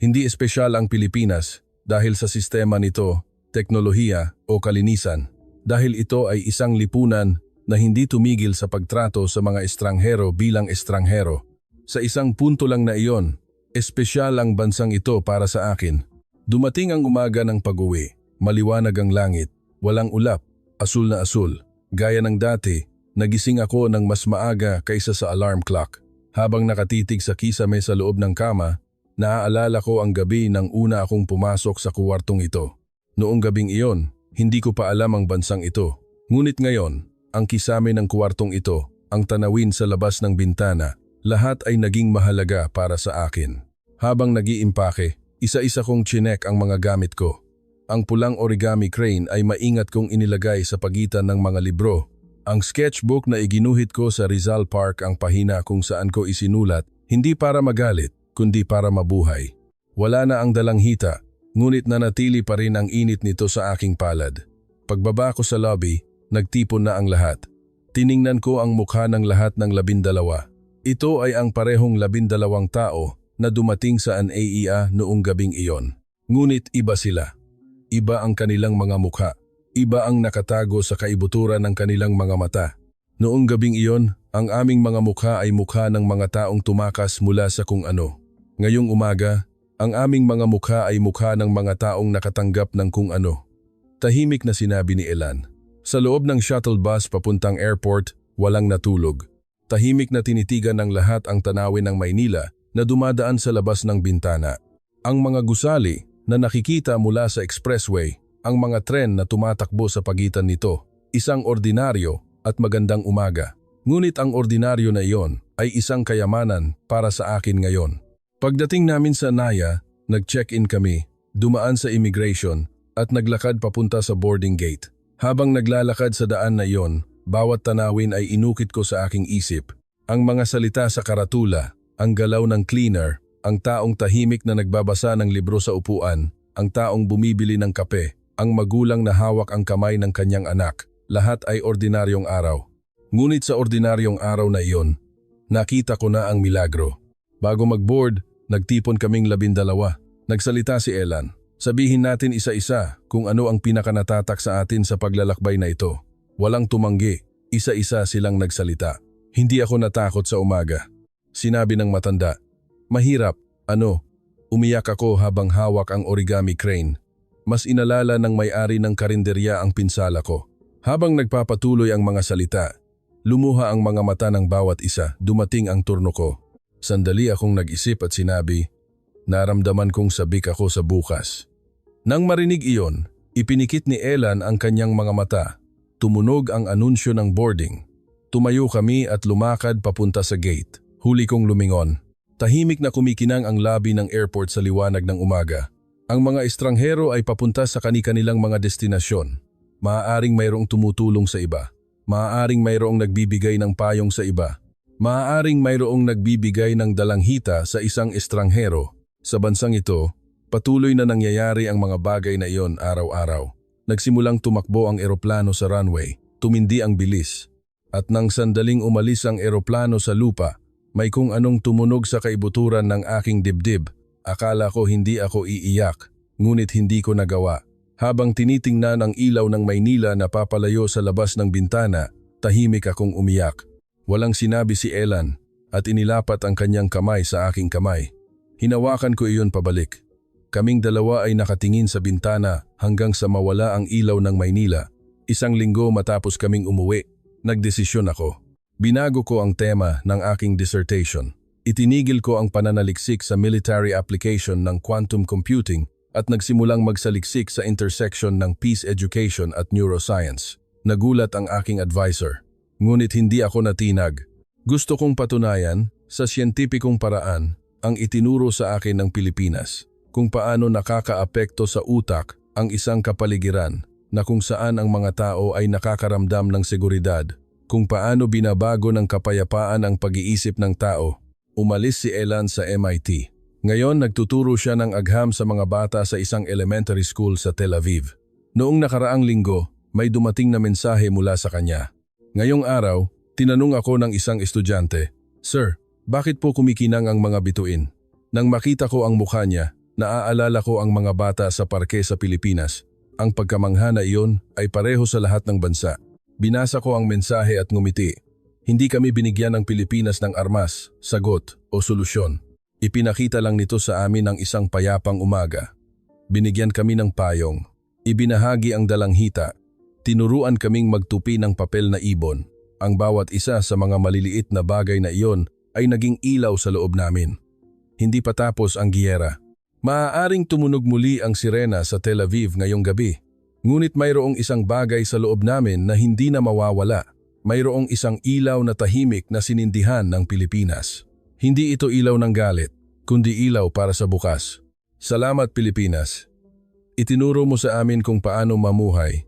Hindi espesyal ang Pilipinas dahil sa sistema nito, teknolohiya o kalinisan. Dahil ito ay isang lipunan na hindi tumigil sa pagtrato sa mga estranghero bilang estranghero. Sa isang punto lang na iyon, espesyal ang bansang ito para sa akin. Dumating ang umaga ng pag-uwi. Maliwanag ang langit, walang ulap, asul na asul. Gaya ng dati, nagising ako ng mas maaga kaysa sa alarm clock. Habang nakatitig sa kisame sa loob ng kama, naaalala ko ang gabi nang una akong pumasok sa kuwartong ito. Noong gabing iyon, hindi ko pa alam ang bansang ito. Ngunit ngayon, ang kisame ng kuwartong ito, ang tanawin sa labas ng bintana, lahat ay naging mahalaga para sa akin. Habang nag-iimpake, isa-isa kong chinek ang mga gamit ko. Ang pulang origami crane ay maingat kong inilagay sa pagitan ng mga libro. Ang sketchbook na iginuhit ko sa Rizal Park ang pahina kung saan ko isinulat, hindi para magalit, kundi para mabuhay. Wala na ang dalanghita, ngunit nanatili pa rin ang init nito sa aking palad. Pagbaba ko sa lobby, nagtipon na ang lahat. Tiningnan ko ang mukha ng lahat ng 12. Ito ay ang parehong 12 tao na dumating sa NAIA noong gabing iyon. Ngunit iba sila. Iba ang kanilang mga mukha. Iba ang nakatago sa kaibuturan ng kanilang mga mata. Noong gabing iyon, ang aming mga mukha ay mukha ng mga taong tumakas mula sa kung ano. Ngayong umaga, ang aming mga mukha ay mukha ng mga taong nakatanggap ng kung ano. Tahimik na sinabi ni Elan. Sa loob ng shuttle bus papuntang airport, walang natulog. Tahimik na tinitigan ng lahat ang tanawin ng Maynila na dumadaan sa labas ng bintana. Ang mga gusali na nakikita mula sa expressway, ang mga tren na tumatakbo sa pagitan nito, isang ordinaryo at magandang umaga. Ngunit ang ordinaryo na iyon ay isang kayamanan para sa akin ngayon. Pagdating namin sa Naya, nag-check-in kami, dumaan sa immigration at naglakad papunta sa boarding gate. Habang naglalakad sa daan na iyon, bawat tanawin ay inukit ko sa aking isip. Ang mga salita sa karatula, ang galaw ng cleaner, ang taong tahimik na nagbabasa ng libro sa upuan, ang taong bumibili ng kape, ang magulang na hawak ang kamay ng kanyang anak, lahat ay ordinaryong araw. Ngunit sa ordinaryong araw na iyon, nakita ko na ang milagro. Bago mag-board, nagtipon kaming 12. Nagsalita si Elan. Sabihin natin isa-isa kung ano ang pinakanatatak sa atin sa paglalakbay na ito. Walang tumanggi, isa-isa silang nagsalita. Hindi ako natakot sa umaga. Sinabi ng matanda, mahirap, umiyak ako habang hawak ang origami crane. Mas inalala ng may-ari ng karinderya ang pinsala ko. Habang nagpapatuloy ang mga salita, lumuha ang mga mata ng bawat isa, dumating ang turno ko. Sandali akong nag-isip at sinabi, naramdaman kong sabik ako sa bukas. Nang marinig iyon, ipinikit ni Elan ang kanyang mga mata. Tumunog ang anunsyo ng boarding. Tumayo kami at lumakad papunta sa gate. Huli kong lumingon. Tahimik na kumikinang ang lobby ng airport sa liwanag ng umaga. Ang mga estranghero ay papunta sa kani-kanilang mga destinasyon. Maaaring mayroong tumutulong sa iba. Maaaring mayroong nagbibigay ng payong sa iba. Maaaring mayroong nagbibigay ng dalanghita sa isang estranghero. Sa bansang ito, patuloy na nangyayari ang mga bagay na iyon araw-araw. Nagsimulang tumakbo ang eroplano sa runway, tumindi ang bilis. At nang sandaling umalis ang eroplano sa lupa, may kung anong tumunog sa kaibuturan ng aking dibdib. Akala ko hindi ako iiyak, ngunit hindi ko nagawa. Habang tinitingnan ang ilaw ng Maynila na papalayo sa labas ng bintana, tahimik akong umiyak. Walang sinabi si Elan at inilapat ang kanyang kamay sa aking kamay. Hinawakan ko iyon pabalik. Kaming dalawa ay nakatingin sa bintana hanggang sa mawala ang ilaw ng Maynila. 1 linggo matapos kaming umuwi, nagdesisyon ako. Binago ko ang tema ng aking dissertation. Itinigil ko ang pananaliksik sa military application ng quantum computing at nagsimulang magsaliksik sa intersection ng peace education at neuroscience. Nagulat ang aking advisor. Ngunit hindi ako natinag. Gusto kong patunayan sa siyentipikong paraan ang itinuro sa akin ng Pilipinas kung paano nakakaapekto sa utak ang isang kapaligiran na kung saan ang mga tao ay nakakaramdam ng seguridad, kung paano binabago ng kapayapaan ang pag-iisip ng tao. Umalis si Elan sa MIT. Ngayon nagtuturo siya ng agham sa mga bata sa isang elementary school sa Tel Aviv. Noong nakaraang linggo, may dumating na mensahe mula sa kanya. Ngayong araw, tinanong ako ng isang estudyante, "Sir, bakit po kumikinang ang mga bituin?" Nang makita ko ang mukha niya, naaalala ko ang mga bata sa parke sa Pilipinas. Ang pagkamangha na iyon ay pareho sa lahat ng bansa. Binasa ko ang mensahe at ngumiti. Hindi kami binigyan ng Pilipinas ng armas, sagot o solusyon. Ipinakita lang nito sa amin ang isang payapang umaga. Binigyan kami ng payong. Ibinahagi ang dalanghita. Tinuruan kaming magtupi ng papel na ibon. Ang bawat isa sa mga maliliit na bagay na iyon ay naging ilaw sa loob namin. Hindi pa tapos ang giyera. Maaaring tumunog muli ang sirena sa Tel Aviv ngayong gabi. Ngunit mayroong isang bagay sa loob namin na hindi na mawawala. Mayroong isang ilaw na tahimik na sinindihan ng Pilipinas. Hindi ito ilaw ng galit, kundi ilaw para sa bukas. Salamat Pilipinas. Itinuro mo sa amin kung paano mamuhay